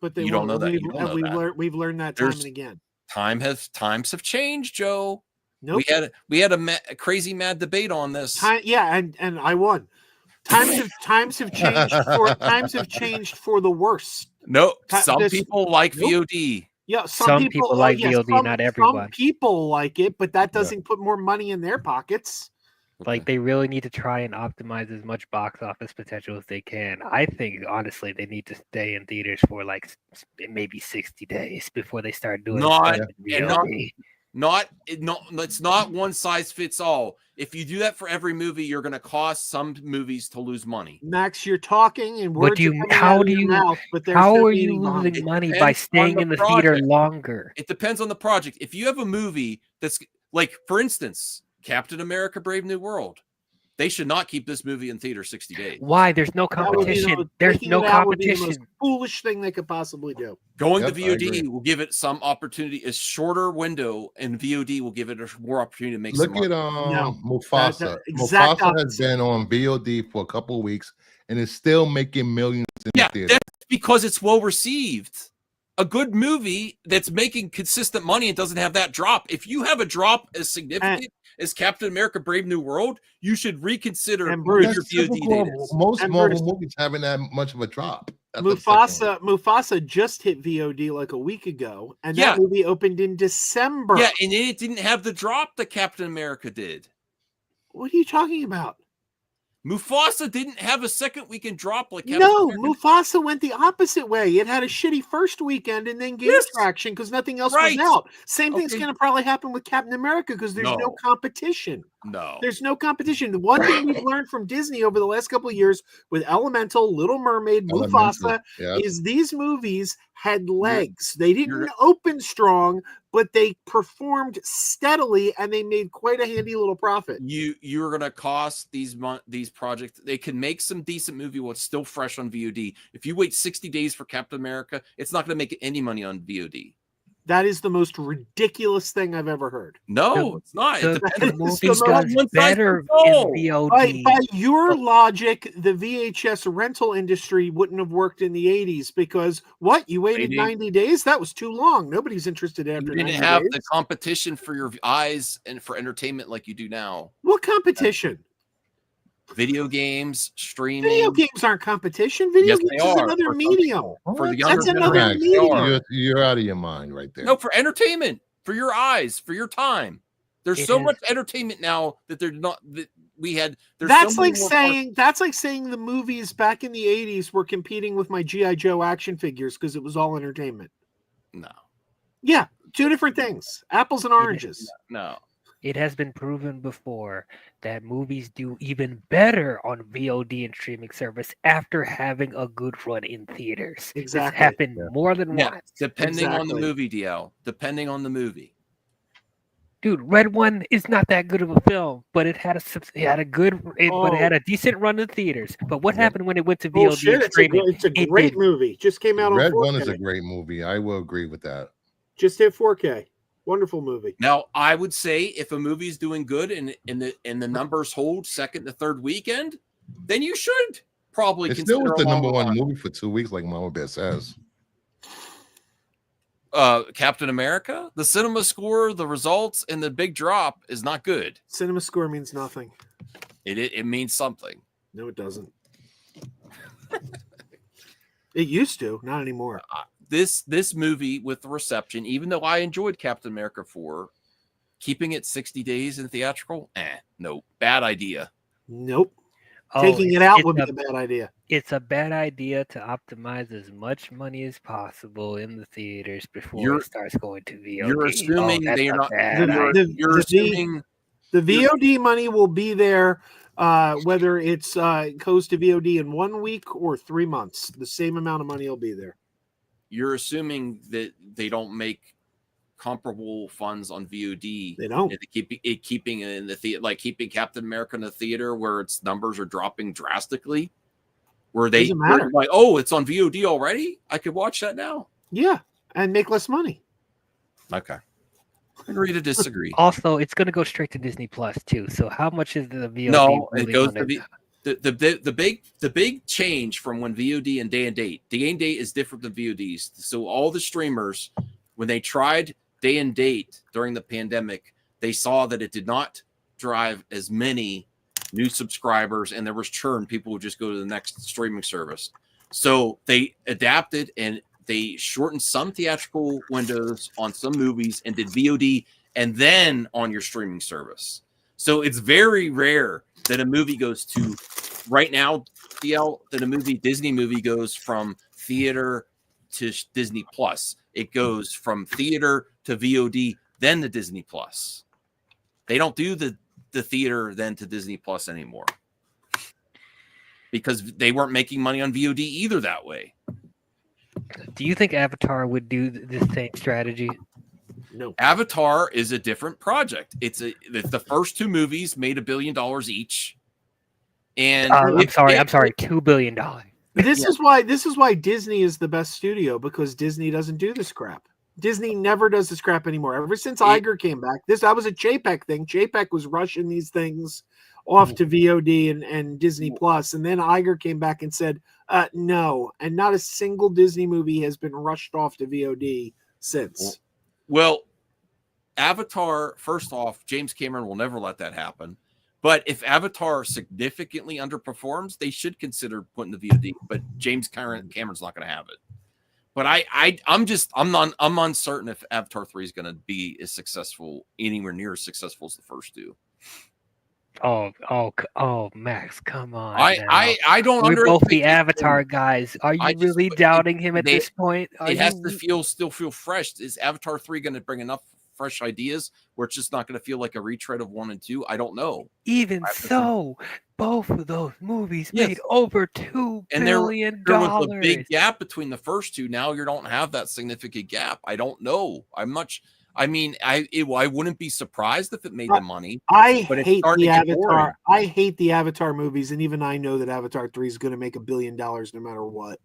But they you won't. don't know that. You don't know that. We've learned that time and again. Times have changed, Joe. Nope. We had a crazy mad debate on this. And I won. Times have changed for the worse. No, some people like VOD. Yeah, some people like VOD, not everyone. Some people like it, but that doesn't put more money in their pockets. Like, they really need to try and optimize as much box office potential as they can. I think, honestly, they need to stay in theaters for like maybe 60 days before they start doing it's not one size fits all. If you do that for every movie, you're going to cause some movies to lose money. Max, you're talking and words how are you losing money by staying in the theater longer? It depends on the project. If you have a movie that's like, for instance, Captain America: Brave New World, they should not keep this movie in theater 60 days. Why? There's no competition. There's no competition. Would be the most foolish thing they could possibly do. Going to VOD will give it some opportunity. A shorter window, and VOD will give it more opportunity to make some money. Look at Mufasa. Mufasa has been on VOD for a couple of weeks and is still making millions in the theater. That's because it's well received. A good movie that's making consistent money and doesn't have that drop. If you have a drop as significant as Captain America: Brave New World, you should reconsider your VOD data. Most Marvel movies haven't that much of a drop. Mufasa just hit VOD like a week ago, and that movie opened in December. Yeah, and it didn't have the drop that Captain America did. What are you talking about? Mufasa didn't have a second weekend drop like Captain America. Mufasa went the opposite way. It had a shitty first weekend and then gained traction because nothing else was out. Same thing's going to probably happen with Captain America because there's no competition. No. There's no competition. The one thing we've learned from Disney over the last couple of years with Elemental, Little Mermaid, Mufasa, is these movies had legs. They didn't open strong, but they performed steadily and they made quite a handy little profit. You're going to cost these projects. They can make some decent movie while it's still fresh on VOD. If you wait 60 days for Captain America, it's not going to make any money on VOD. That is the most ridiculous thing I've ever heard. No, it's not. The movie does better in VOD. By your logic, the VHS rental industry wouldn't have worked in the 80s because you waited 90 days? That was too long. Nobody's interested after 90 days. You didn't have the competition for your eyes and for entertainment like you do now. What competition? Video games, streaming. Video games aren't competition. Video games is another medium. For the younger That's another medium. You're out of your mind right there. No, for entertainment. for your eyes, for your time. There's so much entertainment now that they're not that we had. That's like saying the movies back in the 80s were competing with my G.I. Joe action figures because it was all entertainment. No. Yeah, two different things. Apples and oranges. No. It has been proven before that movies do even better on VOD and streaming service after having a good run in theaters. Exactly. It's happened more than once. Depending on the movie, DL. Depending on the movie. Dude, Red One is not that good of a film, but it had a decent run in theaters. But what happened when it went to VOD and streaming? It's a great movie. Just came out on 4K. Red One is a great movie. I will agree with that. Just hit 4K. Wonderful movie. Now, I would say if a movie is doing good and the numbers hold second to third weekend, then you should probably It consider still was the number one movie for 2 weeks, like Mama Bear says. Captain America, the cinema score, the results, and the big drop is not good. Cinema score means nothing. It means something. No, it doesn't. It used to, not anymore. This movie with the reception, even though I enjoyed Captain America 4, keeping it 60 days in theatrical, no, bad idea. Nope. Taking it out would be a bad idea. It's a bad idea to optimize as much money as possible in the theaters before it starts going to VOD. You're assuming they're not. You're assuming the VOD money will be there, whether it's goes to VOD in 1 week or 3 months. The same amount of money will be there. You're assuming that they don't make comparable funds on VOD. They don't. Keeping it in the theater, like keeping Captain America in the theater where its numbers are dropping drastically. Where they were like, oh, it's on VOD already? I could watch that now. Yeah, and make less money. Okay. Agree to disagree. Also, it's going to go straight to Disney Plus too. So how much is the VOD? No, it goes to the big change from when VOD and day and date. Day and date is different than VODs. So all the streamers, when they tried day and date during the pandemic, they saw that it did not drive as many new subscribers, and there was churn. People would just go to the next streaming service. So they adapted and they shortened some theatrical windows on some movies and did VOD and then on your streaming service. So it's very rare that a movie goes to right now, DL, that a Disney movie goes from theater to Disney Plus. It goes from theater to VOD, then to Disney Plus. They don't do the theater then to Disney Plus anymore because they weren't making money on VOD either that way. Do you think Avatar would do the same strategy? No. Avatar is a different project. It's the first two movies made $1 billion each. And I'm sorry, $2 billion. This is why Disney is the best studio, because Disney doesn't do this crap. Disney never does this crap anymore. Ever since Iger came back, that was a JPEG thing. JPEG was rushing these things off to VOD and Disney Plus, and then Iger came back and said, no, and not a single Disney movie has been rushed off to VOD since. Well, Avatar, first off, James Cameron will never let that happen. But if Avatar significantly underperforms, they should consider putting the VOD. But James Cameron's not going to have it. But I'm uncertain if Avatar 3 is going to be as successful, anywhere near as successful as the first two. Oh, Max, come on! I don't. We're both the Avatar guys. Are you really doubting him at this point? It has to still feel fresh. Is Avatar 3 going to bring enough fresh ideas where it's just not going to feel like a retread of 1 and 2? I don't know. Even so, both of those movies made over $2 billion. There was a big gap between the first two. Now you don't have that significant gap. I don't know. I wouldn't be surprised if it made the money. I hate the Avatar movies, and even I know that Avatar 3 is going to make $1 billion no matter what.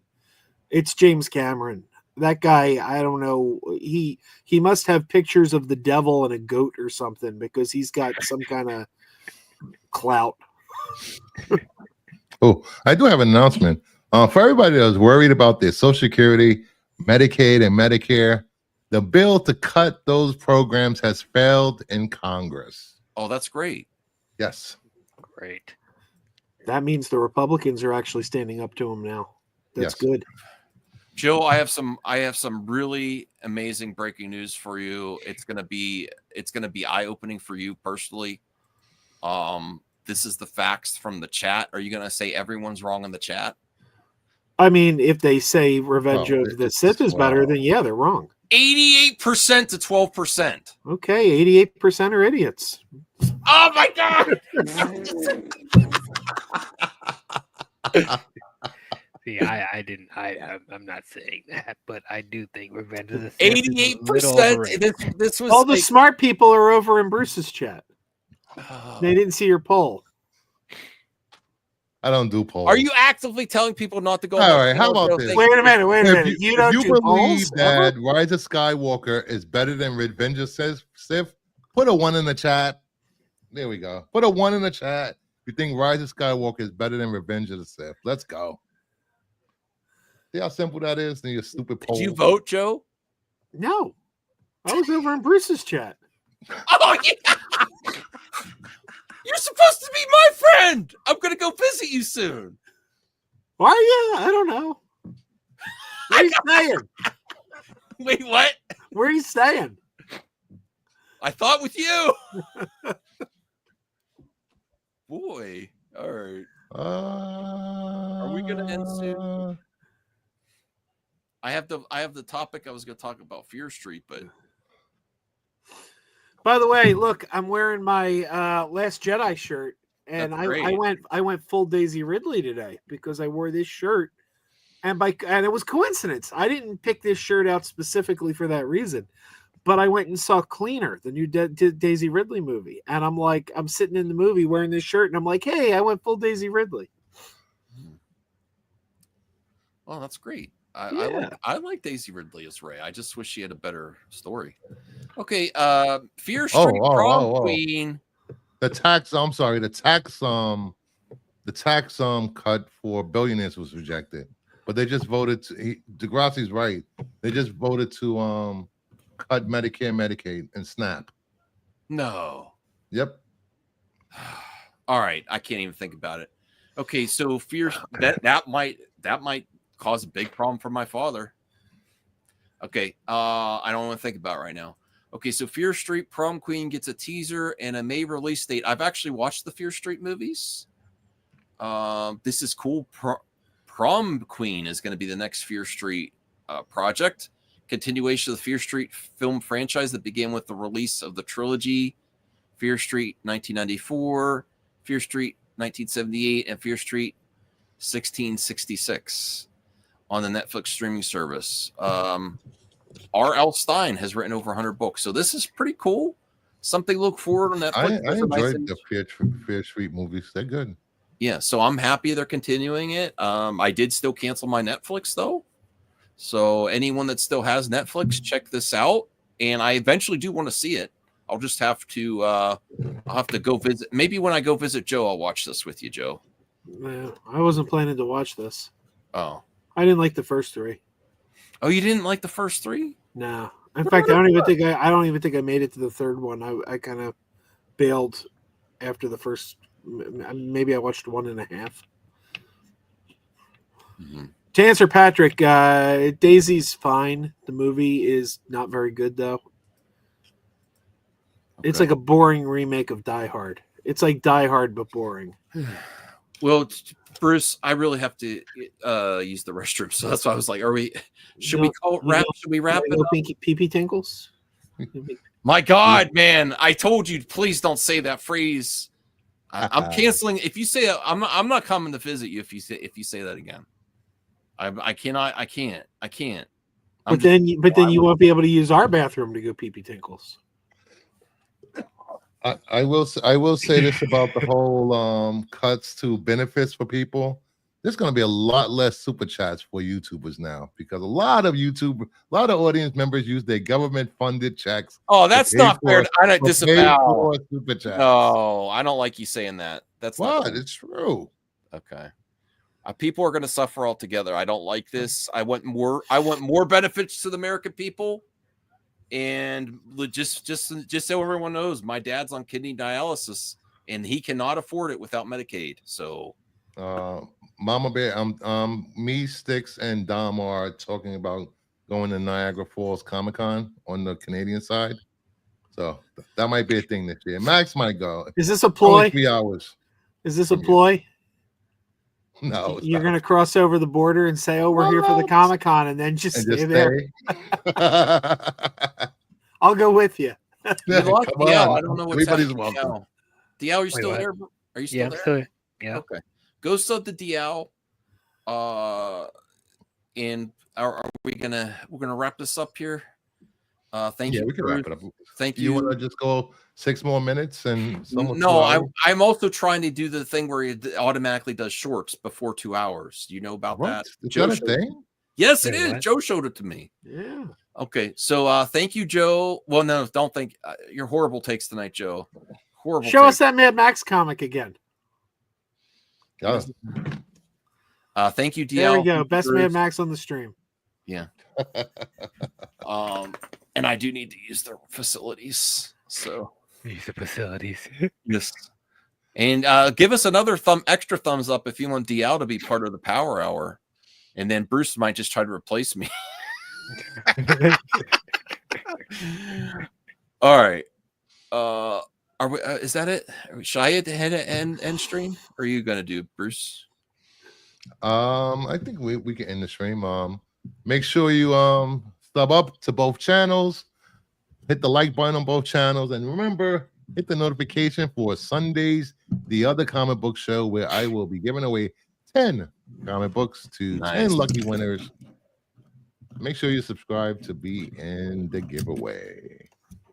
It's James Cameron. That guy, I don't know. He must have pictures of the devil and a goat or something, because he's got some kind of clout. Oh, I do have an announcement. For everybody that was worried about their Social Security, Medicaid, and Medicare, the bill to cut those programs has failed in Congress. Oh, that's great. Yes. Great. That means the Republicans are actually standing up to him now. That's good. Joe, I have some really amazing breaking news for you. It's gonna be eye-opening for you personally. This is the facts from the chat. Are you gonna say everyone's wrong in the chat? I mean, if they say Revenge of the Sith is better, then yeah, they're wrong. 88% to 12%. Okay, 88% are idiots. Oh my god! See, I'm not saying that, but I do think Revenge of the Sith 88%. This was all the smart people are over in Bruce's chat. They didn't see your poll. I don't do polls. Are you actively telling people not to go? All right, how about this? Wait a minute. You don't do believe polls that ever? Rise of Skywalker is better than Revenge of Sith, put a 1 in the chat. There we go. Put a 1 in the chat. You think Rise of Skywalker is better than Revenge of the Sith? Let's go. See how simple that is? Then your stupid poll. Did you vote, Joe? No. I was over in Bruce's chat. Oh, yeah. You're supposed to be my friend. I'm going to go visit you soon. Why? Yeah, I don't know. Where are you staying? Wait, what? Where are you staying? I thought with you. Boy. All right. Are we going to end soon? I have the topic I was going to talk about, Fear Street, but by the way, look, I'm wearing my Last Jedi shirt, and I went full Daisy Ridley today because I wore this shirt, and it was coincidence. I didn't pick this shirt out specifically for that reason, but I went and saw Cleaner, the new Daisy Ridley movie, and I'm sitting in the movie wearing this shirt, and I'm like, hey, I went full Daisy Ridley. Oh, that's great. I like Daisy Ridley as Rey. I just wish she had a better story. Okay, Fear Street Prom Queen. The tax cut for billionaires was rejected, but they just voted to. Degrassi's right. They just voted to cut Medicare, Medicaid, and SNAP. No. Yep. All right, I can't even think about it. Okay, so Fear that might cause a big problem for my father. Okay, I don't want to think about it right now. Okay, so Fear Street Prom Queen gets a teaser and a May release date. I've actually watched the Fear Street movies. This is cool. Prom Queen is going to be the next Fear Street project. Continuation of the Fear Street film franchise that began with the release of the trilogy Fear Street 1994, Fear Street 1978, and Fear Street 1666 on the Netflix streaming service. R.L. Stine has written over 100 books, so this is pretty cool. Something to look forward on Netflix. I enjoyed the Fear Street movies. They're good. Yeah, so I'm happy they're continuing it. I did still cancel my Netflix though. So anyone that still has Netflix, check this out. And I eventually do want to see it. I'll just have to I'll have to go visit. Maybe when I go visit Joe, I'll watch this with you, Joe. Yeah, I wasn't planning to watch this. Oh. I didn't like the first three. Oh, you didn't like the first three? No. In fact, I don't even think I made it to the third one. I kind of bailed after the first. Maybe I watched 1.5. Mm-hmm. To answer Patrick, Daisy's fine. The movie is not very good though. Okay. It's like a boring remake of Die Hard. It's like Die Hard but boring. Well, Bruce, I really have to use the restroom, so that's why I was like, should we wrap it up? Pee-pee tinkles? My God, man, I told you, please don't say that phrase. I'm canceling. If you say that, I'm not coming to visit you if you say that again. I can't. But then you won't be able to use our bathroom to go pee-pee tinkles. I will say this about the whole cuts to benefits for people. There's going to be a lot less super chats for YouTubers now because a lot of audience members use their government-funded checks. Oh, that's not fair. I don't disavow super chats. No, I don't like you saying that. That's what? It's true. Okay. People are going to suffer altogether. I don't like this. I want more benefits to the American people. And just so everyone knows, my dad's on kidney dialysis, and he cannot afford it without Medicaid. So, Mama Bear, me, Sticks, and Dom are talking about going to Niagara Falls Comic Con on the Canadian side. So that might be a thing this year. Max might go. Is this a Only ploy? 3 hours. Is this a from you. ploy? No, it's You're not. going to cross over the border and say, "Oh, we're here for the What? Comic Con," and then just And stay just there. stay. I'll go with you. We lost Come DL. on. I don't know what's Everybody's happening. welcome. DL, are you Wait, still what? there? Are you still Yeah, I'm there? still. Yeah. Okay. Go sub the DL. And we're gonna wrap this up here. Thank you. We can wrap it up. Thank You want to just go 6 more minutes and I'm also trying to do the thing where it automatically does shorts before 2 hours. Do you know about that? Is that a thing? Yes, it Wait, is. what? Joe showed it to me. Yeah. Okay, so thank you, Joe. Well, no, don't think your horrible takes tonight, Joe. Horrible. Show us takes. that Mad Max comic again. Yeah. Thank you, DL. There we go. Thank you, Best Bruce. Mad Max on the stream. Yeah. And I do need to use their facilities. So Use the facilities. yes. And give us another extra thumbs up if you want DL to be part of the Power Hour. And then Bruce might just try to replace me. All right. Are we? Is that it? Should I head to end stream? Or are you gonna do, Bruce? I think we can end the stream. Make sure you sub up to both channels, hit the like button on both channels, and remember, hit the notification for Sundays, the other comic book show, where I will be giving away 10 comic books to 10 lucky winners. Make sure you subscribe to be in the giveaway.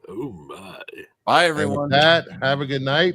Oh my. Bye, And with everyone. that, have a good night.